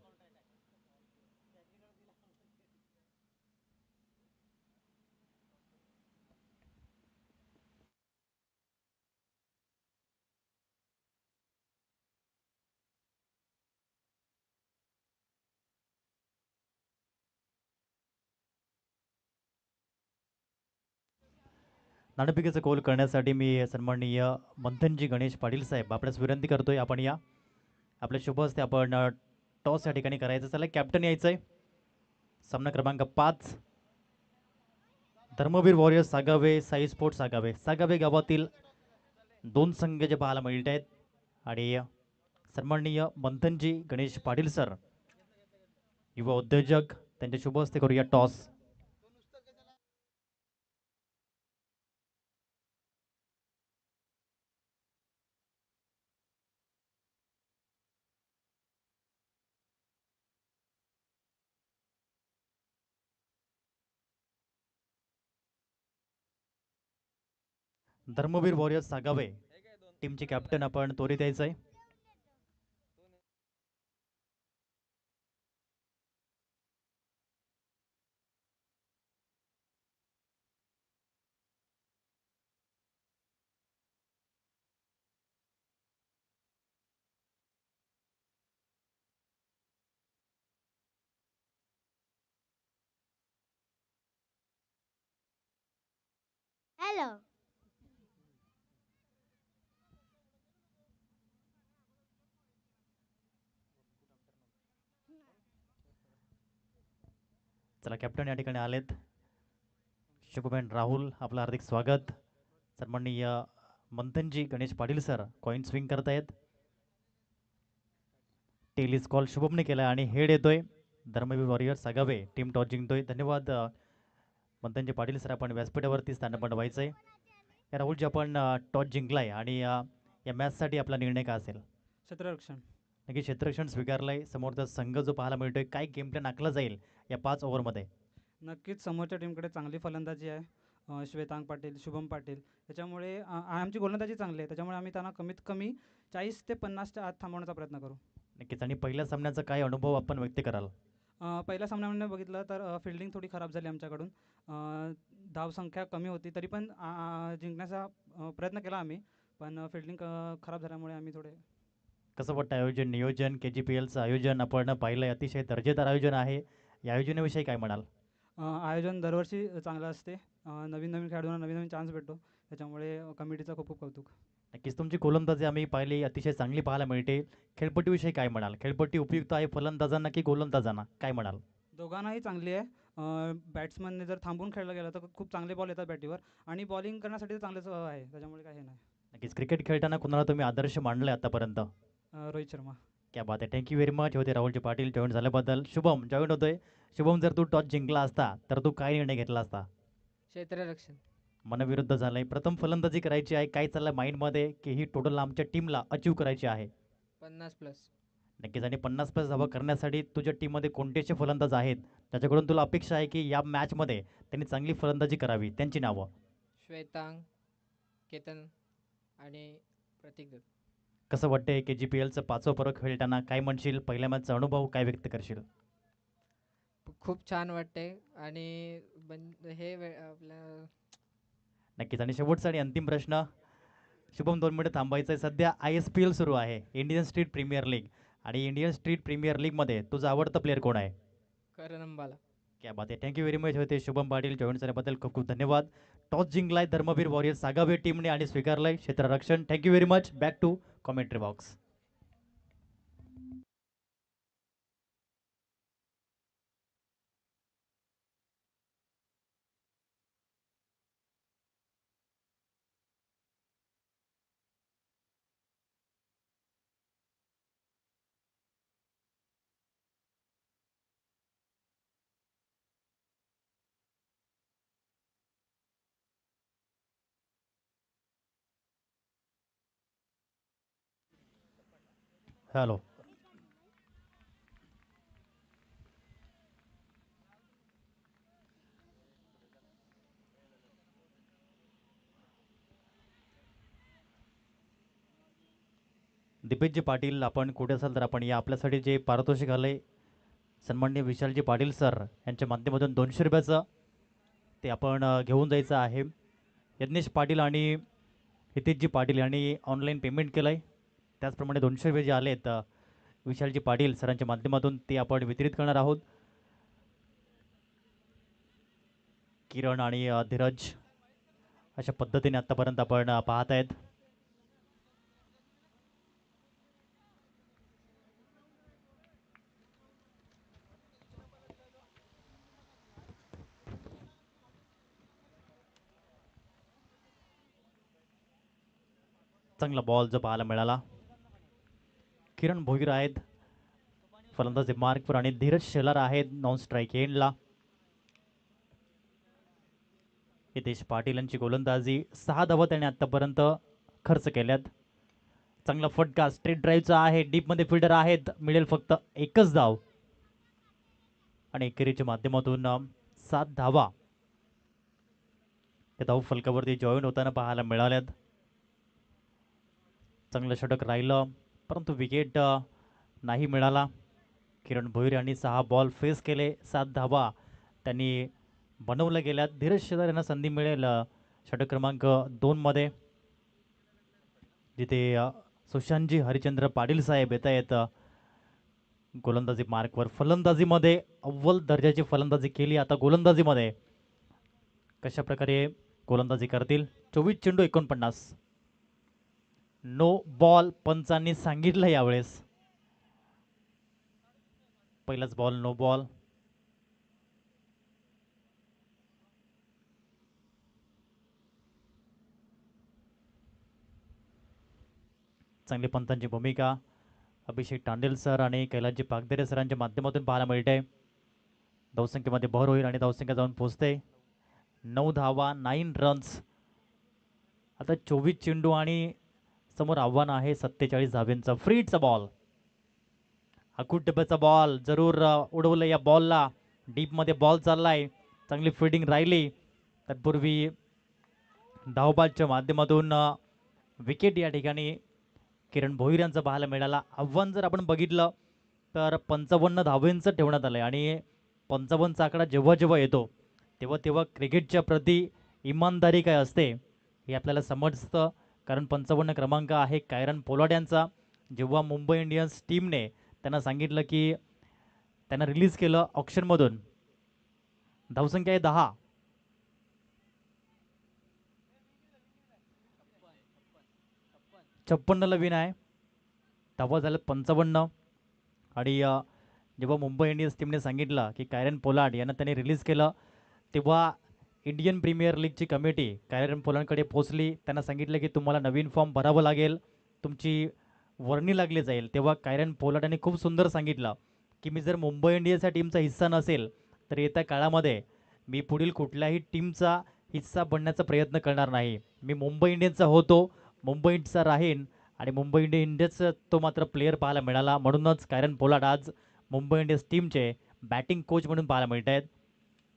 नाणेफेकीचा कौल करण्यासाठी मी सन्माननीय मंथनजी गणेश पाटील साहेब आपल्यास विनंती करतोय आपण या. आपल्या शुभ हस्ते आपण टॉस या ठिकाणी करायचं. चला कॅप्टन यायचंय. सामना क्रमांक 5 धर्मवीर वॉरियर्स सागावे साई स्पोर्ट्स सागावे. सागावे गावातील 2 संघ जे पाहायला मिळत आहेत आणि सन्माननीय मंथनजी गणेश पाटील सर युवा उद्योजक त्यांच्या शुभ हस्ते करूया टॉस. धर्मवीर वॉरियर्स सागावे टीमचे कॅप्टन आपण त्वरित यायचंय. हॅलो. चला कॅप्टन या ठिकाणी आलेत. शुभमॅन राहुल आपलं हार्दिक स्वागत. सन्माननीय मंथनजी Ganesh Patil sir coin swing करतायत. टेलिस कॉल शुभमने केला आणि हेड येतोय. Dharmaveer warriors Sagave team toss जिंकतोय. धन्यवाद मंथनजी पाटील सर. आपण व्यासपीठावरती स्थान बनवायचंय. राहुलजी आपण टॉस जिंकलाय आणि या मॅचसाठी आपला निर्णय काय असेल? क्षेत्ररक्षण. नक्की क्षेत्ररक्षण स्वीकारलंय. समोरचा संघ जो पाहायला मिळतोय, काय गेम प्लॅन आखला जाईल या 5 ओव्हरमध्ये? नक्कीच समोरच्या टीमकडे चांगली फलंदाजी आहे. श्वेतांग पाटील, शुभम पाटील त्याच्यामुळे आमची गोलंदाजी चांगली आहे. त्याच्यामुळे आम्ही त्यांना कमीत कमी 40 ते 50च्या आत थांबवण्याचा प्रयत्न करू. नक्कीच. आणि पहिल्या सामन्याचा काय अनुभव आपण व्यक्त कराल? पहिल्या सामन्यामध्ये बघितलं तर फिल्डिंग थोडी खराब झाली आमच्याकडून. धावसंख्या कमी होती तरी पण जिंकण्याचा प्रयत्न केला आम्ही. पण फिल्डिंग खराब झाल्यामुळे आम्ही थोडे. कसं वाटतं आयोजन, नियोजन, KGPLचं आयोजन आपण पाहिलंय, अतिशय दर्जेदार आयोजन आहे. या आयोजनाविषयी काय म्हणाल? आयोजन दरवर्षी चांगलं असते. नवीन नवीन खेळाडूंना नवीन नवीन चान्स भेटतो. त्याच्यामुळे कमिटीचं खूप खूप कौतुक. नक्कीच. तुमची गोलंदाजी आम्ही पाहिली, अतिशय चांगली पाहायला मिळते. खेळपट्टीविषयी काय म्हणाल? खेळपट्टी उपयुक्त आहे फलंदाजांना की गोलंदाजांना? काय म्हणाल? दोघांनाही चांगली आहे. बॅट्समनने जर थांबून खेळलं गेलं तर खूप चांगले बॉल येतात बॅटीवर आणि बॉलिंग करण्यासाठी तर चांगलंच आहे. त्याच्यामुळे काही हे नाही. नक्कीच. क्रिकेट खेळताना कुणाला तुम्ही आदर्श मानलाय आतापर्यंत? रोहित शर्मा. क्या बात आहे. Thank you very much. होते राहुलजी पाटील जॉईन झाल्याबद्दल. शुभम जॉईन होतोय. शुभम, जर तू टॉस जिंकला असता तर तू काय निर्णय घेतला असता? क्षेत्ररक्षण. मनविरुद्ध झालंय. प्रथम फलंदाजी करायची आहे. काय चाललंय माइंडमध्ये की ही टोटल आमच्या टीमला अचीव करायची आहे? 50+. नक्कीच. आणि 50+ धावा करण्यासाठी तुझ्या टीममध्ये कोणते असे फलंदाज आहेत त्याच्याकडून तुला अपेक्षा आहे की या मॅचमध्ये त्यांनी चांगली फलंदाजी करावी? त्यांची नावं? श्वेतांग, केतन आणि प्रतीक दत्त. कसं वाटतंय KGPLचं 5वं पर्व खेळताना? काय म्हणशील? पहिल्या मॅचचा अनुभव काय व्यक्त करशील? खूप छान वाटते आणि आपलं नक्कीच. आणि शेवटचा आणि अंतिम प्रश्न, शुभम 2 मिनिटं थांबायचं आहे. सध्या ISPL सुरू आहे, इंडियन स्ट्रीट प्रीमियर लीग. आणि इंडियन स्ट्रीट प्रीमियर लीगमध्ये तुझा आवडता प्लेअर कोण आहे? करण अंबाला. क्या बात आहे. Thank you very much. होते शुभम पाटील जॉईन झाल्याबद्दल खूप खूप धन्यवाद. टॉस जिंकलाय धर्मवीर वॉरियर्स सागावे टीमने आणि स्वीकारलंय क्षेत्ररक्षण. Thank you very much. Back to commentary box. Hello. दिपेशजी पाटील, आपण कुठे असाल तर आपण या. आपल्यासाठी जे पारितोषिक आले सन्माननीय विशालजी पाटील सर यांच्या माध्यमातून 200 रुपयाचं ते आपण घेऊन जायचं आहे. यज्ञेश पाटील आणि हितेशजी पाटील यांनी ऑनलाईन पेमेंट केलं आहे. त्याचप्रमाणे 200 रुपये जे आलेत विशालजी पाटील सरांच्या माध्यमातून ते आपण वितरित करणार आहोत. किरण आणि धीरज अशा पद्धतीने आत्तापर्यंत आपण पाहत आहेत. चांगला बॉल जो पाहायला मिळाला. किरण भोईर आहेत फलंदाजी मार्कवर आणि धीरज शेलार आहेत नॉन स्ट्राईक एंडला. हितेश पाटील यांची गोलंदाजी. 6 धावा त्याने आतापर्यंत खर्च केल्यात. चांगला फटका स्ट्रेट ड्राईव्हचा आहे. डीपमध्ये फिल्डर आहेत. मिळेल फक्त एकच धाव आणि एकेरीच्या माध्यमातून 7 धावा त्या धाव फलकावरती जॉईन होताना पाहायला मिळाल्यात. चांगलं षटक राहिलं परंतु विकेट नाही मिळाला. किरण भोईर यांनी 6 बॉल फेस केले. 7 धावा त्यांनी बनवल्या गेल्यात. धीरज शेलार यांना संधी मिळेल षटक क्रमांक 2 मध्ये जिथे सुशांतजी हरिचंद्र पाटील साहेब येत आहेत गोलंदाजी मार्कवर. फलंदाजीमध्ये अव्वल दर्जाची फलंदाजी केली. आता गोलंदाजीमध्ये कशा प्रकारे गोलंदाजी करतील? 24 चेंडू 49. नो बॉल पंचांनी सांगितलं यावेळेस. पहिलाच बॉल नो बॉल. चांगली पंतांची भूमिका अभिषेक टांडेल सर आणि कैलासजी पागदेरे सरांच्या माध्यमातून पाहायला मिळते. धावसंख्येमध्ये भर होईल आणि धावसंख्या जाऊन पोहोचते 9 धावा 9 रन्स. आता 24 चेंडू आणि समोर आव्हान आहे 47 धावेंचं. फ्रीडचा बॉल, अकुट डब्याचा बॉल जरूर उडवलं या बॉलला. डीपमध्ये बॉल चाललाय, चांगली फिल्डिंग राहिली. तत्पूर्वी धावबादच्या माध्यमातून विकेट या ठिकाणी किरण भोईर यांचा पाहायला मिळाला. आव्हान जर आपण बघितलं तर 55 धावेंचं ठेवण्यात आलं आहे आणि 55चा आकडा जेव्हा जेव्हा येतो तेव्हा तेव्हा क्रिकेटच्या प्रती इमानदारी काय असते हे आपल्याला समजतं. कारण 55 क्रमांक आहे कायरन पोलार्ड यांचा. जेव्हा मुंबई इंडियन्स टीमने त्यांना सांगितलं की त्यांना रिलीज केलं ऑप्शनमधून, धावसंख्या आहे 10. छप्पन्नला विन आहे, धावा झाल्यात 55. आणि जेव्हा मुंबई इंडियन्स टीमने सांगितलं की कायरन पोलार्ड यांना त्यांनी रिलीज केलं तेव्हा इंडियन प्रीमियर लीगची कमिटी कायरन पोलार्डकडे पोहोचली. त्यांना सांगितलं की तुम्हाला नवीन फॉर्म भरावं लागेल, तुमची वर्णी लागली जाईल. तेव्हा कायरन पोलार्ड यांनी खूप सुंदर सांगितलं की मी जर मुंबई इंडियन्स या टीमचा हिस्सा नसेल तर येत्या काळामध्ये मी पुढील कुठल्याही टीमचा हिस्सा बनण्याचा प्रयत्न करणार नाही. मी मुंबई इंडियन्सचा होतो, मुंबई इंडियन्सचा राहीन आणि मुंबई इंडियन्सचा तो मात्र प्लेअर पाहायला मिळाला. म्हणूनच कायरन पोलार्ड आज मुंबई इंडियन्स टीमचे बॅटिंग कोच म्हणून पाहायला मिळत आहेत.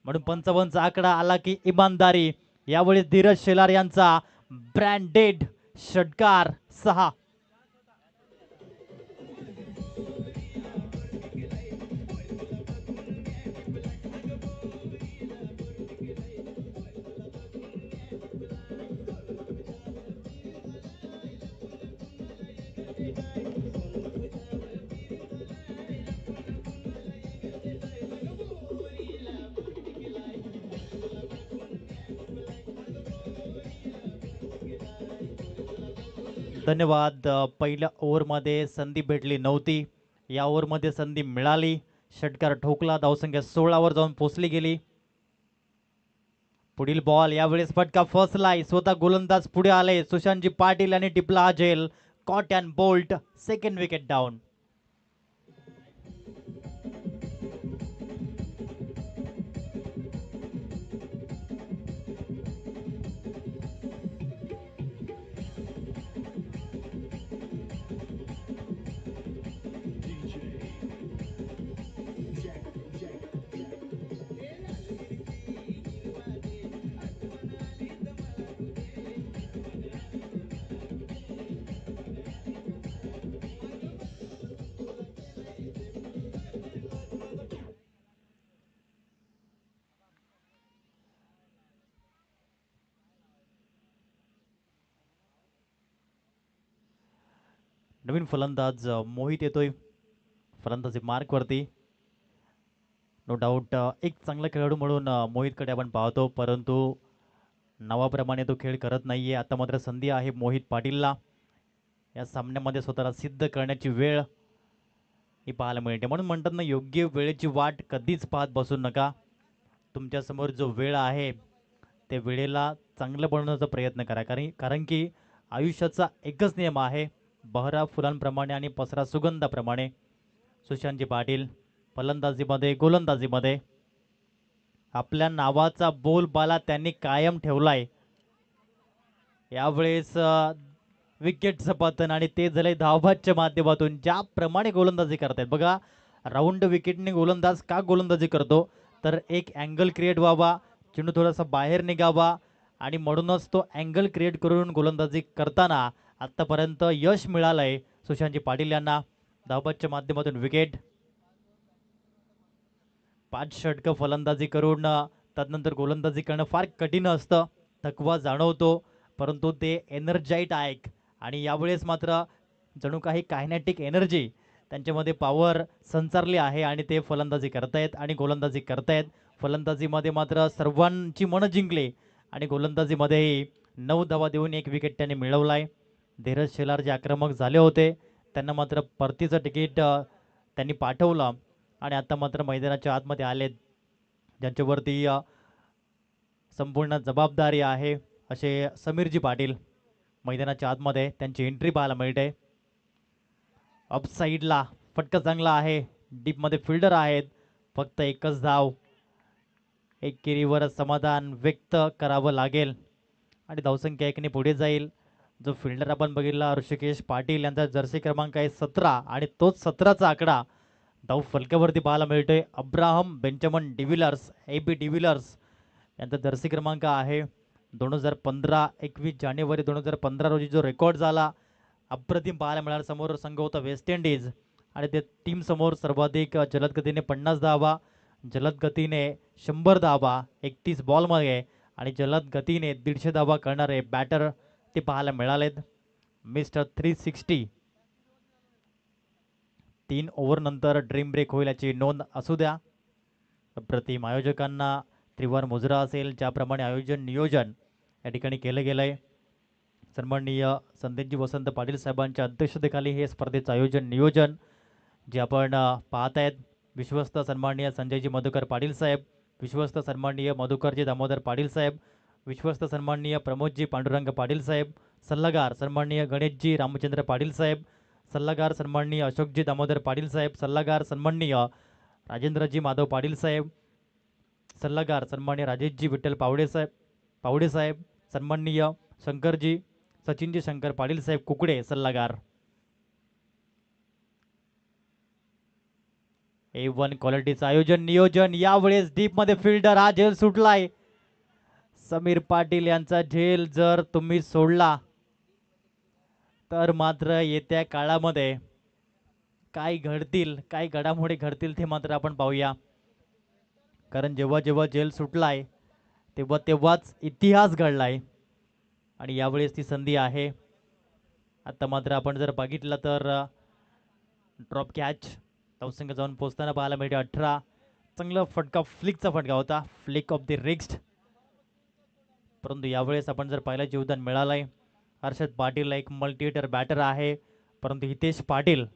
म्हणून 55चा आकडा आला की इमानदारी. यावेळी धीरज शेलार यांचा ब्रँडेड षटकार 6. धन्यवाद. पहिल्या ओव्हरमध्ये संधी भेटली नव्हती, या ओव्हरमध्ये संधी मिळाली. षटकार ठोकला, धावसंख्या 16वर जाऊन पोचली गेली. पुढील बॉल यावेळेस फटका फसलाय, स्वतः गोलंदाज पुढे आले. सुशांतजी पाटील यांनी टिपला हा झेल. Caught and bowled, second wicket down. नवीन फलंदाज मोहित येतोय फलंदाजी मार्कवरती. नो डाऊट एक चांगला खेळाडू म्हणून मोहितकडे आपण पाहतो, परंतु नावाप्रमाणे तो खेळ करत नाहीये. आता मात्र संधी आहे मोहित पाटीलला या सामन्यामध्ये स्वतःला सिद्ध करण्याची वेळ ही पाहायला मिळते. म्हणून म्हणतात ना, योग्य वेळेची वाट कधीच पाहत बसू नका. तुमच्यासमोर जो वेळ आहे त्या वेळेला चांगलं बनवण्याचा प्रयत्न करा. कारण की आयुष्याचा एकच नियम आहे, बहरा फुलांप्रमाणे आणि पसरा सुगंधाप्रमाणे. सुशांतजी पाटील फलंदाजीमध्ये गोलंदाजीमध्ये आपल्या नावाचा बोलबाला त्यांनी कायम ठेवलाय. यावेळेस विकेटचं पतन आणि ते झालंय धावबादच्या माध्यमातून. ज्याप्रमाणे गोलंदाजी करतायत बघा, राऊंड विकेटने गोलंदाज का गोलंदाजी करतो तर एक अँगल क्रिएट व्हावा, चेंडू थोडासा बाहेर निघावा आणि म्हणूनच तो अँगल क्रिएट करून गोलंदाजी करताना आत्तापर्यंत यश मिळालंय सुशांतजी पाटील यांना. धावबादच्या माध्यमातून विकेट. 5 षटकं फलंदाजी करून तदनंतर गोलंदाजी करणं फार कठीण असतं, थकवा जाणवतो, परंतु ते एनर्जाईट आहे. आणि यावेळेस मात्र जणू काही कायनेटिक एनर्जी त्यांच्यामध्ये पॉवर संचारली आहे आणि ते फलंदाजी करतायत आणि गोलंदाजी करतायत. फलंदाजीमध्ये मात्र सर्वांची मनं जिंकली आणि गोलंदाजीमध्येही 9 धावा देऊन 1 विकेट त्यांनी मिळवलाय. धीरज शेलार जे आक्रमक झाले होते त्यांना मात्र परतीचं तिकीट त्यांनी पाठवलं आणि आता मात्र मैदानाच्या आतमध्ये आलेत, ज्यांच्यावरती संपूर्ण जबाबदारी आहे असे समीरजी पाटील. मैदानाच्या आतमध्ये त्यांची एंट्री पाहायला मिळते. अपसाईडला फटका चांगला आहे, डीपमध्ये फिल्डर आहेत, फक्त एकच धाव. एकेरीवर समाधान व्यक्त करावं लागेल आणि धावसंख्या 1ने पुढे जाईल. जो फिल्डर आपण बघितला ऋषिकेश पाटील यांचा जर्सी क्रमांक आहे 17 आणि तोच 17चा आकडा धाव फलकावरती पाहायला मिळतोय. अब्राहम बेंचमन डिव्हिलर्स AB डिव्हिलर्स यांचा जर्सी क्रमांक आहे 2015. 21 जानेवारी 2015 रोजी जो रेकॉर्ड झाला अप्रतिम पाहायला मिळाला. समोर संघ होता वेस्ट इंडिज आणि ते टीम समोर सर्वाधिक जलद गतीने 50 धावा, जलद गतीने 100 धावा 31 बॉलमध्ये आणि जलद गतीने 150 धावा करणारे बॅटर ते पाहायला मिळालेत. मिस्टर 360 3 ओव्हरनंतर ड्रीम ब्रेक होईल याची नोंद असू द्या. अप्रतिम आयोजकांना त्रिवार मुजरा असेल ज्याप्रमाणे आयोजन नियोजन या ठिकाणी केलं गेलं आहे. सन्माननीय संदेशजी वसंत पाटील साहेबांच्या अध्यक्षतेखाली हे स्पर्धेचं आयोजन नियोजन जे आपण पाहत आहेत. विश्वस्त सन्माननीय संजयजी मधुकर पाटील साहेब, विश्वस्त सन्माननीय मधुकरजी दामोदर पाटील साहेब, विश्वस्त सन्माननीय प्रमोदजी पांडुरंग पाटील साहेब, सल्लागार सन्माननीय गणेशजी रामचंद्र पाटील साहेब, सल्लागार सन्माननीय अशोकजी दामोदर पाटील साहेब, सल्लागार सन्माननीय राजेंद्रजी माधव पाटील साहेब, सल्लागार सन्माननीय राजेशजी विठ्ठल पावडे साहेब, सन्माननीय शंकरजी सचिनजी शंकर पाटील साहेब कुकडे सल्लागार. A1 क्वालिटीचं आयोजन नियोजन. यावेळेस डीप मध्ये फिल्डर हा झेल सुटलाय. समीर पाटील यांचा झेल जर तुम्ही सोडला तर मात्र येत्या काळामध्ये काय घडतील, काय घडामोडी घडतील ते मात्र आपण पाहूया. कारण जेव्हा जेव्हा झेल सुटलाय तेव्हाच इतिहास घडलाय आणि यावेळेस ती संधी आहे. आता मात्र आपण जर बघितलं तर ड्रॉप कॅच धावसंख्या जाऊन पोहोचताना पाहायला मिळते 18. चांगला फटका, फ्लिकचा फटका होता, फ्लिक ऑफ द रिस्ट. परंतु यावेळेस आपण जर पाहिलं जीवदान मिळालंय. हर्षद पाटील एक मल्टीहिटर बॅटर आहे, परंतु हितेश पाटील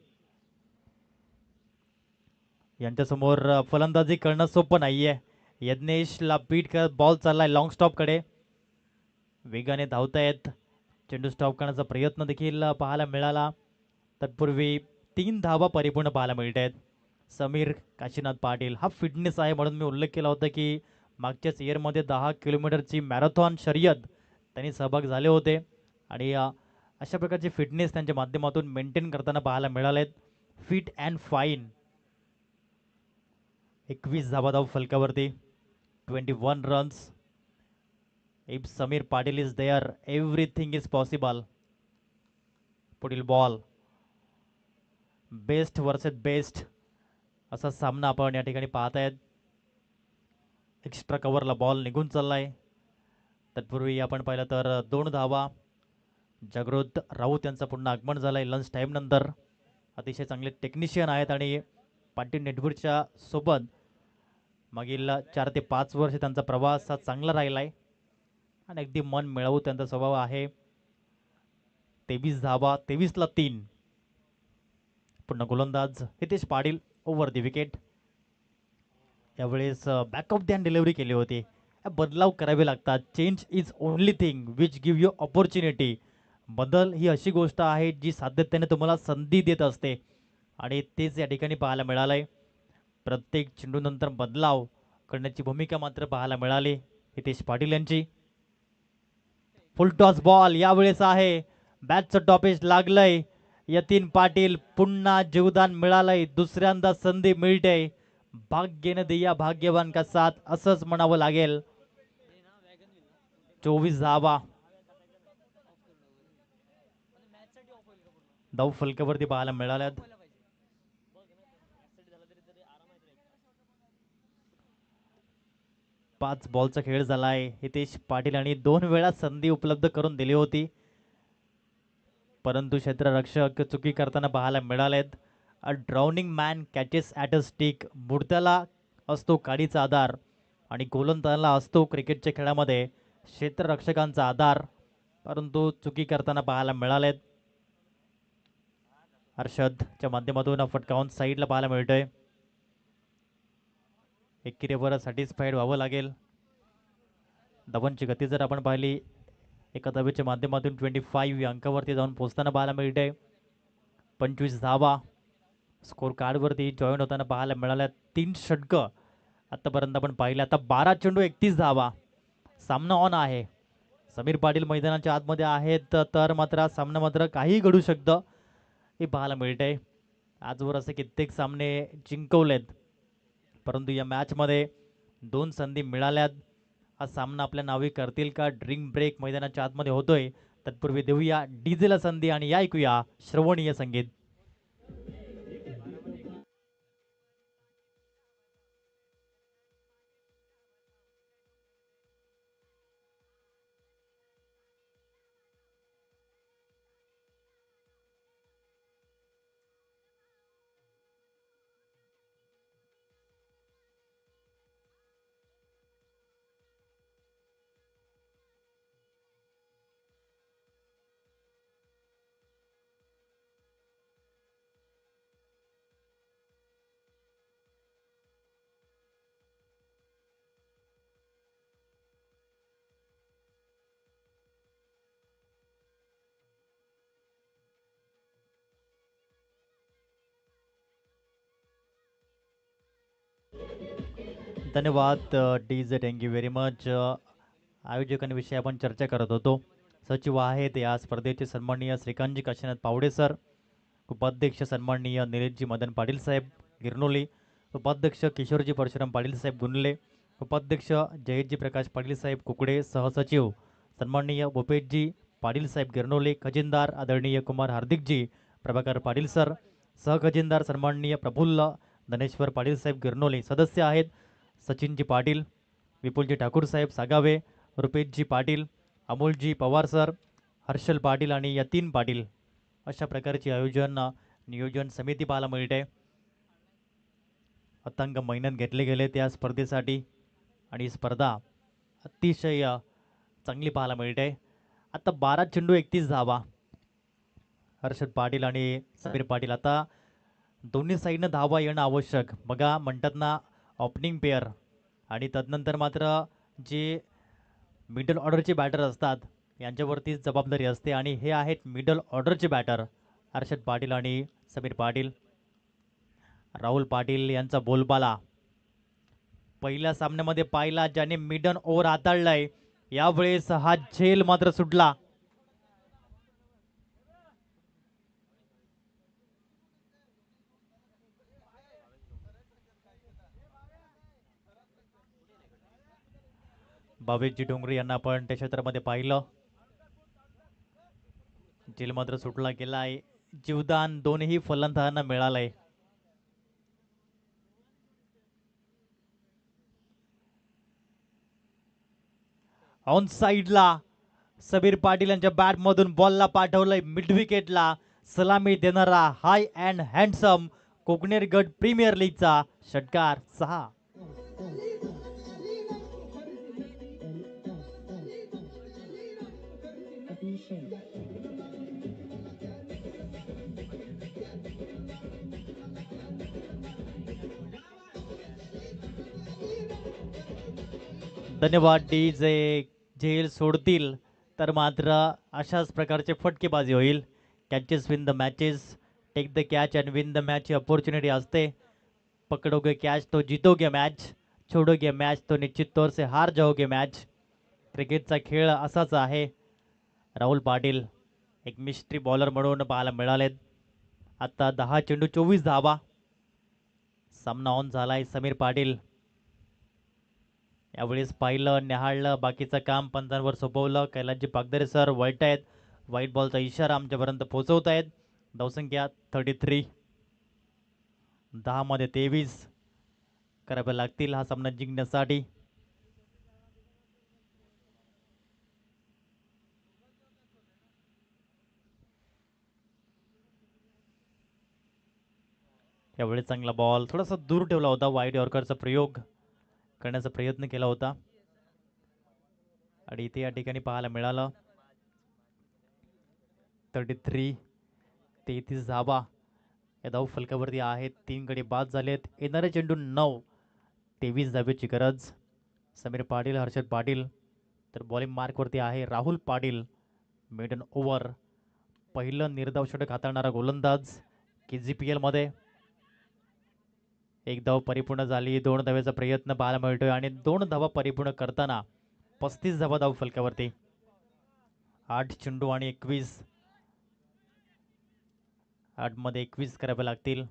यांच्यासमोर फलंदाजी करणं सोपं नाहीये. यज्ञेशला बीट करत बॉल चाललाय लॉंग स्टॉपकडे. वेगाने धावतायत. चेंडू स्टॉप करण्याचा प्रयत्न देखील पाहायला मिळाला. तत्पूर्वी 3 धावा परिपूर्ण पाहायला मिळत आहेत. समीर काशीनाथ पाटील हा फिटनेस आहे म्हणून मी उल्लेख केला होता की मागच्याच इयरमध्ये 10 किलोमीटरची मॅरेथॉन शर्यत त्यांनी सहभाग झाले होते आणि अशा प्रकारची फिटनेस त्यांच्या माध्यमातून मेंटेन करताना पाहायला मिळालेत. Fit and fine. 21 धावा धाव फलकावरती, 21 runs. If Sameer Patil is there everything is possible. पुढील बॉल बेस्ट वर्सेस बेस्ट असा सामना आपण या ठिकाणी पाहत आहेत. एक्स्ट्रा कव्हरला बॉल निघून चाललाय. तत्पूर्वी आपण पाहिलं तर 2 धावा. जागृत राऊत यांचं पुन्हा आगमन झालंय लंच टाईम नंतर. अतिशय चांगले टेक्निशियन आहेत आणि पाटील नेटवर्कच्या सोबत मागील 4 ते 5 वर्ष त्यांचा प्रवास हा चांगला राहिलाय आणि अगदी मन मिळवू त्यांचा स्वभाव आहे. 23 धावा, 23ला 3. पुन्हा गोलंदाज Hitesh Patil over the wicket. यावेळेस back of the hand delivery केली होती. बदलाव करावे लागतात. Change is only thing which give you opportunity. बदल ही अशी गोष्ट आहे जी सातत्याने तुम्हाला संधी देत असते आणि तेच या ठिकाणी पाहायला मिळालंय. प्रत्येक चेंडूनंतर बदलाव करण्याची भूमिका मात्र पाहायला मिळाली हितेश पाटील यांची. फुल टॉस बॉल यावेळेस आहे. बॅटचं टॉपेज लागलंय. यतीन पाटील पुन्हा जीवदान मिळालंय. दुसऱ्यांदा संधी मिळते. भाग्य ने दिया भाग्यवान का साथ असंच म्हणावं लागेल. 24 धावा धाव फलकावरती पाहायला मिळाल्यात. पाच बॉलचा खेळ झालाय. हितेश पाटील यांनी 2 वेळा संधी उपलब्ध करून दिली होती, परंतु क्षेत्ररक्षक चुकी करताना पाहायला मिळालेत. A drowning man catches at a stick. बुडत्याला असतो काडीचा आधार आणि गोलंदाजाला असतो क्रिकेटच्या खेळामध्ये क्षेत्ररक्षकांचा आधार, परंतु चुकी करताना पाहायला मिळालेत. हर्षदच्या माध्यमातून फटकावून साईडला पाहायला मिळतोय. एकेरीवर सॅटिस्फाईड व्हावं लागेल. धावांची गती जर आपण पाहिली एका धावेच्या माध्यमातून 25 या अंकावरती जाऊन पोहोचताना पाहायला मिळते. 25 धावा स्कोर कार्डवरती जॉईन होताना पाहायला मिळाल्या. 3 षटकं आतापर्यंत आपण पाहिले. आता 12 चेंडू 31 धावा. सामना ऑन आहे. समीर पाटील मैदानाच्या आतमध्ये आहेत तर मात्र सामना मात्र काही घडू शकतं हे पाहायला मिळतंय. आजवर असे कित्येक सामने जिंकवलेत, परंतु या मॅचमध्ये 2 संधी मिळाल्यात. हा सामना आपल्या नावे करतील का? ड्रिंक ब्रेक मैदानाच्या आतमध्ये होतोय. तत्पूर्वी देऊया डीजेला संधी आणि या ऐकूया श्रवणीय संगीत. धन्यवाद डीजे, थँक्यू व्हेरी मच. आयोजकांविषयी आपण चर्चा करत होतो. सचिव आहेत या स्पर्धेचे सन्माननीय श्रीकांतजी काशीनाथ पावडे सर, उपाध्यक्ष सन्माननीय निलेशजी मदन पाटील साहेब गिरनोली, उपाध्यक्ष किशोरजी परशुराम पाटील साहेब गुनले, उपाध्यक्ष जयेशजी प्रकाश पाटील साहेब कुकडे, सहसचिव सन्माननीय भूपेशजी पाटील साहेब गिरनोली, खजिनदार आदरणीय कुमार हार्दिकजी प्रभाकर पाटील सर, सहखजिनदार सन्माननीय प्रफुल्ल धनेश्वर पाटील साहेब गिरनोली, सदस्य आहेत सचिनजी पाटील, विपुलजी ठाकूर साहेब सागावे, रुपेशजी पाटील, अमोलजी पवार सर, हर्षल पाटील आणि यतीन पाटील. अशा प्रकारची नियोजन समिती पाहायला मिळते. अथांग मेहनत घेतले गेले त्या स्पर्धेसाठी आणि ही स्पर्धा अतिशय चांगली पाहायला मिळते. आता 12 चेंडू 31 धावा. हर्षद पाटील आणि समीर पाटील, आता दोन्ही साईडनं धावा येणं आवश्यक. बघा म्हणतात ना ओपनिंग पेअर, आणि तदनंतर मात्र जे मिडल ऑर्डरचे बॅटर असतात यांच्यावरती जबाबदारी असते, आणि हे आहेत मिडल ऑर्डरचे बॅटर हर्षद पाटील आणि समीर पाटील. राहुल पाटील यांचा बोलबाला पहिल्या सामन्यामध्ये पाहिला, ज्याने मिडन ओव्हर हाताळलाय. यावेळेस हा झेल मात्र सुटला. भावेशजी डोंगरे यांना आपण त्या क्षेत्रामध्ये पाहिलं. झेल मात्र सुटला गेलाय. जीवदान दोन्ही फलंदाजांना मिळालंय. ऑन साइडला समीर पाटील यांच्या बॅटमधून बॉलला पाठवलंय मिड विकेटला. सलामी देणारा हाय अँड हँडसम कोकणेर गट प्रीमियर लीगचा षटकार 6. धन्यवाद डीजे. झेल सोडतील तर मात्र अशाच प्रकारचे फटकेबाजी होईल. Catches win the matches, take the catch and win the match ही अपॉर्च्युनिटी असते. पकडोगे कॅच तो जीतोगे मॅच, छोडोगे मॅच तो निश्चित तौर से हार जाओगे मॅच. क्रिकेटचा खेळ असाच आहे. राहुल पाटील एक मिस्ट्री बॉलर म्हणून पाहायला मिळालेत. आता 10 चेंडू 24 धावा. सामना ऑन झालाय. समीर पाटील यावेळेस पाहिलं, निहाळलं, बाकीचं काम पंचांवर सोपवलं. कैलासजी पागदरे सर वळत आहेत. व्हाईट बॉलचा इशारा आमच्यापर्यंत पोहोचवत आहेत. धावसंख्या 33. 10 मध्ये 23 करावे लागतील हा सामना जिंकण्यासाठी. यावेळी चांगला बॉल थोडासा दूर ठेवला होता. वाईड यॉर्करचा प्रयोग करण्याचा प्रयत्न केला होता आणि इथे या ठिकाणी पाहायला मिळालं. 33. 33 धावा या धाव फलकावरती आहेत. 3 गडी बाद झालेत. येणारे चेंडू 9. 23 धावेची गरज. समीर पाटील, हर्षद पाटील तर बॉलिंग मार्कवरती आहे. राहुल पाटील मिडन ओव्हर, पहिलं निर्धाव षटक हाताळणारा गोलंदाज KGPL मध्ये. 1 धाव परिपूर्ण झाली. 2 धावेचा प्रयत्न पाहायला मिळतोय आणि 2 धावा परिपूर्ण करताना 35 धावा धाव फलकावरती. 8 चेंडू आणि 21. 8 मध्ये 21 करावे लागतील.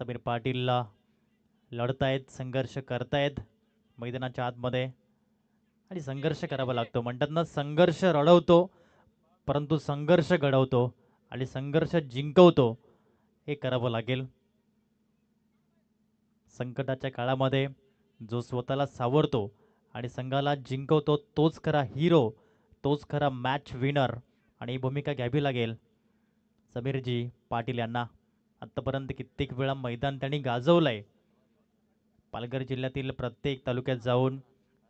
समीर पाटील लढतायत, संघर्ष करतायत मैदानाच्या आतमध्ये आणि संघर्ष करावा लागतो. म्हणतात ना, संघर्ष रडवतो परंतु संघर्ष घडवतो आणि संघर्ष जिंकवतो. हे करावं लागेल. संकटाच्या काळामध्ये जो स्वतःला सावरतो आणि संघाला जिंकवतो तोच खरा हिरो, तोच खरा मॅच विनर. आणि ही भूमिका घ्यावी लागेल समीरजी पाटील यांना. आत्तापर्यंत कित्येक वेळा मैदान त्यांनी गाजवलंय. पालघर जिल्ह्यातील प्रत्येक तालुक्यात जाऊन,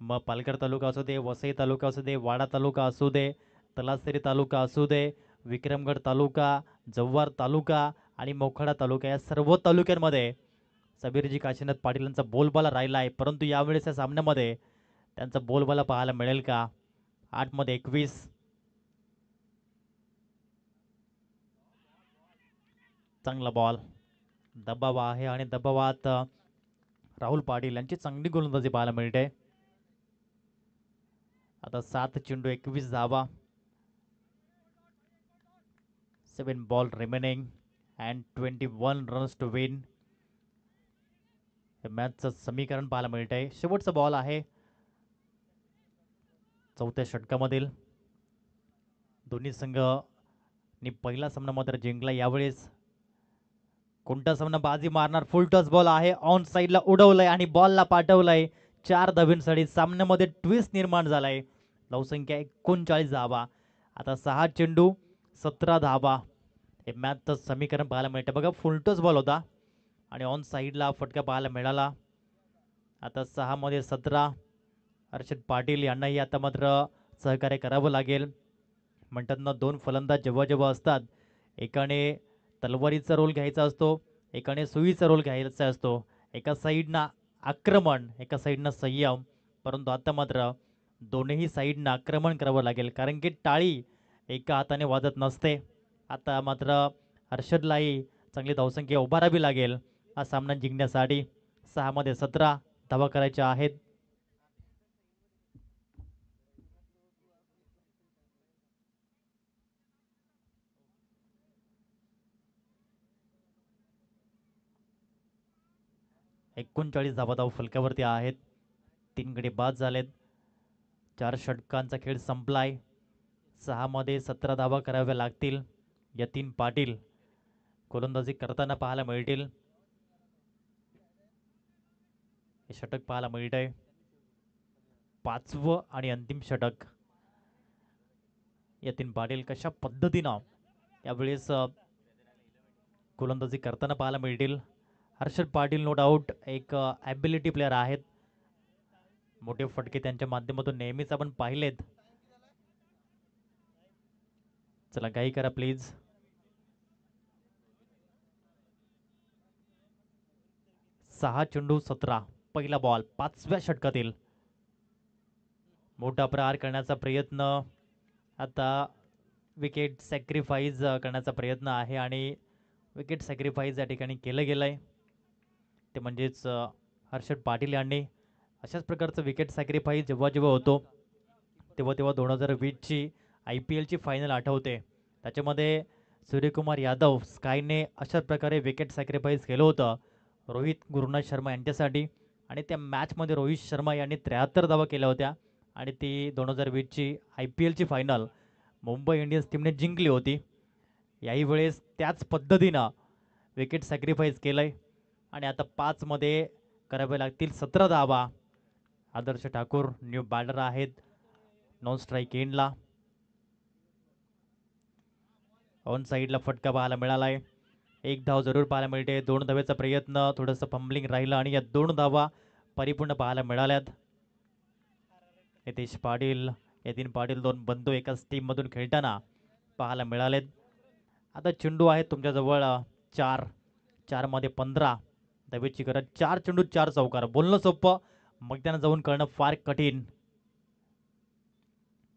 मग पालघर तालुका असू दे, वसई तालुका असू दे, वाडा तालुका असू दे, तलासरी तालुका असू दे, विक्रमगड तालुका, जव्हार तालुका आणि मोखाडा तालुका, या सर्व तालुक्यांमध्ये समीरजी काशीनाथ पाटीलांचा बोलबाला राहिला आहे. परंतु यावेळेस या सामन्यामध्ये त्यांचा बोलबाला पाहायला मिळेल का? 8 मध्ये 21. चांगला बॉल, दबाव आहे आणि दबावात राहुल पाटील यांची चांगली गोलंदाजी पाहायला मिळते. आता 7 चेंडू 21 धावा. 7 ball remaining and 21 runs to win. हे मॅचचं समीकरण पाहायला मिळतंय. शेवटचा बॉल आहे 4थ्या षटकामधील. दोन्ही संघांनी पहिला सामना मात्र जिंकला. यावेळेस कोणता सामना बाजी मारणार? फुल टच बॉल आहे, ऑन साईडला उडवलंय आणि बॉलला पाठवलंय. 4 धाबींसाठी सामन्यामध्ये ट्विस्ट निर्माण झालाय. धावसंख्या 39 धावा. आता 6 चेंडू 17 धावा. हे मॅचचं समीकरण पाहायला मिळतं. बघा, फुल टच बॉल होता आणि ऑन साईडला फटका पाहायला मिळाला. आता 6 मध्ये 17. हर्षद पाटील यांनाही आता मात्र सहकार्य करावं लागेल. म्हणतात ना, 2 फलंदाज जेव्हा जेव्हा असतात, एकाने तलवारीचा रोल घ्यायचा असतो, एकाने सुईचा रोल घ्यायचा असतो. एका साईडनं आक्रमण, एका साईडनं संयम. परंतु आता मात्र दोन्ही साईडनं आक्रमण करावं लागेल, कारण की टाळी एका हाताने वाजत नसते. आता मात्र हर्षदलाही चांगली धावसंख्या उभारावी लागेल हा सामना जिंकण्यासाठी. 6 मध्ये 17 धावा करायच्या आहेत. एकोणचाळीस धावा फलकावरती आहेत. 3 गडी बाद झालेत. 4 षटकांचा खेळ संपलाय. 6 मध्ये 17 धावा कराव्या लागतील. यतीन पाटील गोलंदाजी करताना पाहायला मिळतील. हे षटक पाहायला मिळतंय, 5वं आणि अंतिम षटक. यतीन पाटील कशा पद्धतीनं यावेळेस गोलंदाजी करताना पाहायला मिळतील. हर्षद पाटील नो डाऊट एक ॲबिलिटी प्लेअर आहेत. मोठे फटके त्यांच्या माध्यमातून नेहमीच आपण पाहिलेत. चला, काही करा प्लीज. सहा चेंडू 17. पहिला बॉल 5व्या षटकातील. मोठा प्रहार करण्याचा प्रयत्न, आता विकेट सॅक्रिफाईस करण्याचा प्रयत्न आहे आणि विकेट सॅक्रिफाईस या ठिकाणी केलं गेलं आहे. ते म्हणजेच हर्षद पाटील यांनी अशाच प्रकारचं विकेट सॅक्रिफाईस जेव्हा जेव्हा होतो तेव्हा तेव्हा 2020ची IPLची फायनल आठवते. त्याच्यामध्ये सूर्यकुमार यादव स्कायने अशाच प्रकारे विकेट सॅक्रिफाईस केलं होतं रोहित गुरुनाथ शर्मा यांच्यासाठी. आणि त्या मॅचमध्ये रोहित शर्मा यांनी 73 धावा केल्या होत्या आणि ती 2020ची IPLची फायनल मुंबई इंडियन्स टीमने जिंकली होती. याही वेळेस त्याच पद्धतीनं विकेट सॅक्रिफाईस केलं आहे आणि आता 5 मध्ये करावे लागतील 17 धावा. आदर्श ठाकूर न्यू बॅटर आहेत नॉन स्ट्राईक एंडला. ऑन साईडला फटका पाहायला मिळाला आहे. 1 धाव जरूर पाहायला मिळते. 2 धावेचा प्रयत्न, थोडंसं फंबलिंग राहिलं आणि या 2 धावा परिपूर्ण पाहायला मिळाल्यात. नितेश पाटील, यतीन पाटील 2 बंधू एकाच टीममधून खेळताना पाहायला मिळालेत. आता चेंडू आहेत तुमच्याजवळ 4. 4 मध्ये 15 धावेची गरज. 4 चेंडू 4 चौकार. बोलणं सोपं, मैदानात जाऊन करणं फार कठीण.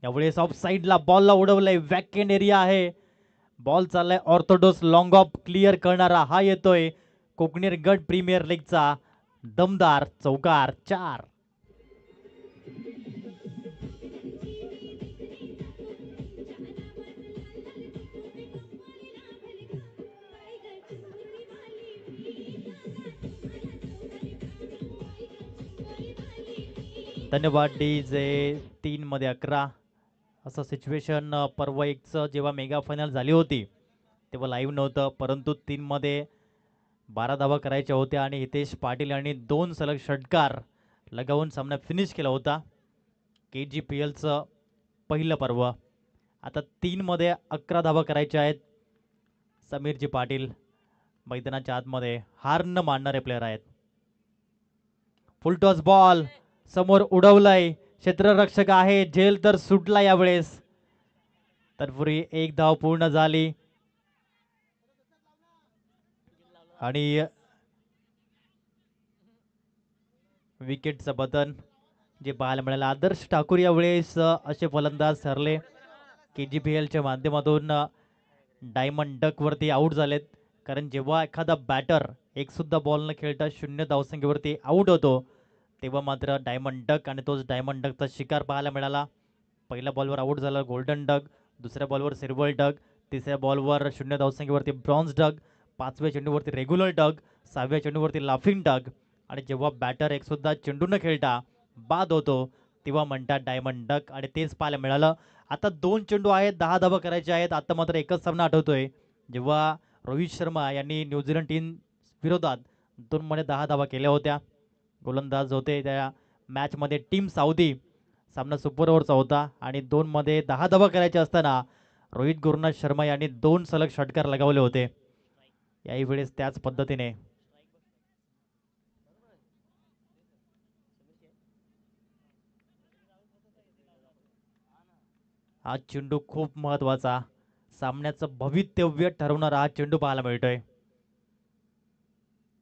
यावेळेस ऑफ साईडला बॉलला उडवलंय. वॅकेंड एरिया आहे. बॉल चाललाय ऑर्थोडॉक्स लॉंग ऑफ. क्लिअर करणारा हा येतोय कोकणेर गड प्रीमियर लीगचा दमदार चौकार. 4. धन्यवाद डी जे. 3 मध्ये 11 असं सिच्युएशन परवा एकचं जेव्हा मेगा फायनल झाली होती तेव्हा लाईव्ह नव्हतं, परंतु 3 मध्ये 12 धावा करायच्या होत्या आणि हितेश पाटील यांनी 2 सलग षटकार लगावून सामना फिनिश केला होता. KGPLचं पहिलं पर्व. आता 3 मध्ये 11 धावा करायच्या आहेत. समीरजी पाटील मैदानाच्या आतमध्ये हार न मानणारे प्लेयर आहेत. फुलटॉस बॉल समोर उडवलाय, क्षेत्ररक्षक आहे, झेल तर सुटला यावेळेस. तत्पूर्वी 1 धाव पूर्ण झाली आणि विकेटचं बदन जे पाहायला मिळालं. आदर्श ठाकूर यावेळेस असे फलंदाज ठरले KGPLच्या माध्यमातून डायमंड डकवरती आऊट झालेत. कारण जेव्हा एखादा बॅटर एक सुद्धा बॉल न खेळता 0 धावसंख्येवरती आऊट होतो तेव्हा मात्र डायमंड डक आणि तोच डायमंड डकचा शिकार पाहायला मिळाला. पहिल्या बॉलवर आऊट झाला गोल्डन डक, दुसऱ्या बॉलवर सिल्वर डक, तिसऱ्या बॉलवर 0 धावसंख्येवरती ब्रॉन्झ डक, 5व्या चेंडूवरती रेग्युलर डक, 6व्या चेंडूवरती लाफिंग डक आणि जेव्हा बॅटर एक सुद्धा चेंडू न खेळता बाद होतो तेव्हा म्हणतात डायमंड डक आणि तेच पाहायला मिळालं. आता 2 चेंडू आहेत, 10 धावा करायच्या आहेत. आता मात्र एकच सामना आठवतोय जेव्हा रोहित शर्मा यांनी न्यूझीलंड टीम विरोधात 2 मध्ये 10 धावा केल्या होत्या. गोलंदाज होते त्या मॅचमध्ये टीम साऊदी. सामना सुपर ओव्हरचा होता आणि 2 मध्ये 10 धावा करायच्या असताना रोहित गुरुनाथ शर्मा यांनी 2 सलग षटकार लगावले होते. याही वेळेस त्याच पद्धतीने हा चेंडू खूप महत्वाचा, सामन्याचं भवितव्य ठरवणारा हा चेंडू पाहायला मिळतोय.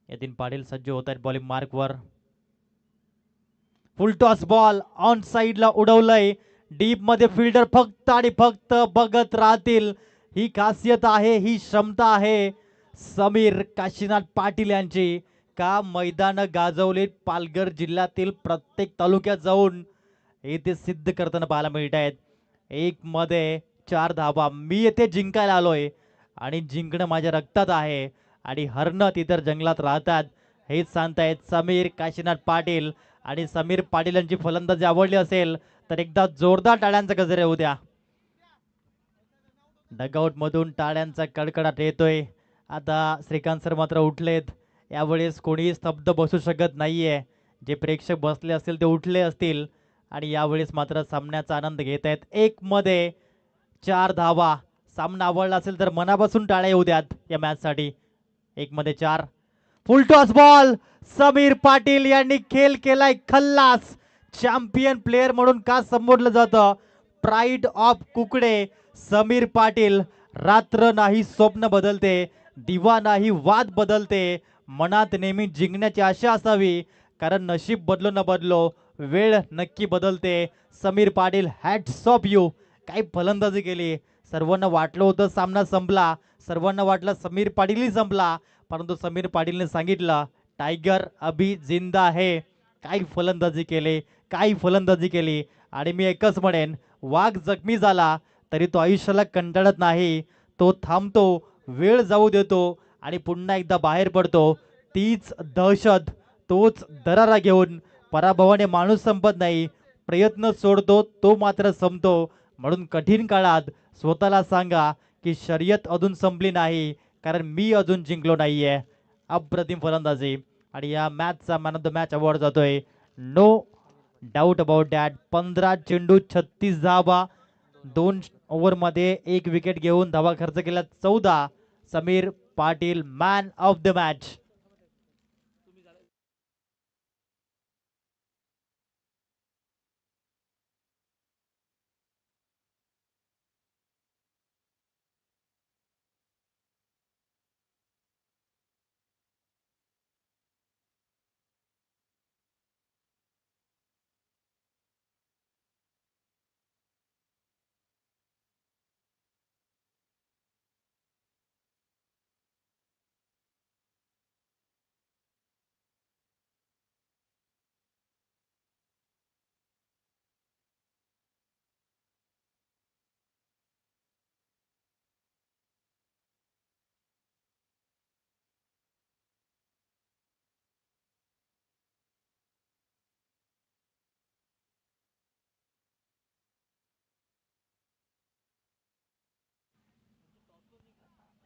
यतीन पाटील सज्ज होत आहेत बॉलिंग मार्कवर. फुल टॉस बॉल ऑन साईडला उडवलंय, डीप मध्ये फिल्डर फक्त आणि फक्त बघत राहतील. ही खासियत आहे, ही क्षमता आहे समीर काशीनाथ पाटील यांची. का मैदान गाजवलीत पालघर जिल्ह्यातील प्रत्येक तालुक्यात जाऊन हे ते सिद्ध करताना पाहायला मिळत आहेत. 1 मध्ये 4 धावा. मी येथे जिंकायला आलोय आणि जिंकणं माझ्या रक्तात आहे आणि हरणं तितर जंगलात राहतात हेच सांगतायत समीर काशीनाथ पाटील. आणि समीर पाटील यांची फलंदाजी आवडली असेल तर एकदा जोरदार टाळ्यांचा गजर होऊ द्या. डगआउट मधून टाळ्यांचा कडकडाट येतोय. आता श्रीकांत सर मात्र उठलेत. यावेळेस कोणीही स्तब्ध बसू शकत नाहीये. जे प्रेक्षक बसले असतील ते उठले असतील आणि यावेळेस मात्र सामन्याचा आनंद घेत आहेत. 1 मध्ये 4 धावा. सामना आवडला असेल तर मनापासून टाळ्या येऊ द्यात या मॅचसाठी. 1 मध्ये 4. फुल टॉस बॉल समीर पाटील यांनी खेळ केलाय खल्लास. चॅम्पियन प्लेयर म्हणून का संबोधलं जातं, प्राईड ऑफ कुकडे समीर पाटील. रात्र नाही स्वप्न बदलते, दिवा नाही वाद बदलते. मनात नेहमी जिंकण्याची आशा असावी, कारण नशीब बदलो न बदलो वेळ नक्की बदलते. Sameer Patil hats off you. काय फलंदाजी केली. सर्वांना वाटलं होतं सामना संपला, सर्वांना वाटलं समीर पाटीलही संपला, परंतु समीर पाटीलने सांगितलं टायगर अभी जिंदा है. काय फलंदाजी केली, काय फलंदाजी केली. आणि मी एकच म्हणेन, वाघ जखमी झाला तरी तो आयुष्याला कंटाळत नाही. तो थांबतो, वेळ जाऊ देतो आणि पुन्हा एकदा बाहेर पडतो. तीच दहशत, तोच दरारा घेऊन पराभवाने माणूस संपत नाही, प्रयत्न सोडतो तो मात्र संपतो. म्हणून कठीण काळात स्वतःला सांगा की शर्यत अजून संपली नाही, कारण मी अजून जिंकलो नाहीये. अप्रतिम फलंदाजी आणि या मॅचचा man of the match award जातोय. No doubt about that. 15 चेंडू 36 धावा, 2 ओव्हरमध्ये 1 विकेट घेऊन धावा खर्च केल्या 14. Sameer Patil man of the match.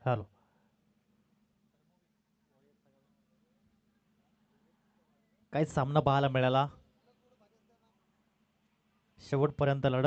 Hello. काही सामना पाहायला मिळाला. शेवटपर्यंत लढत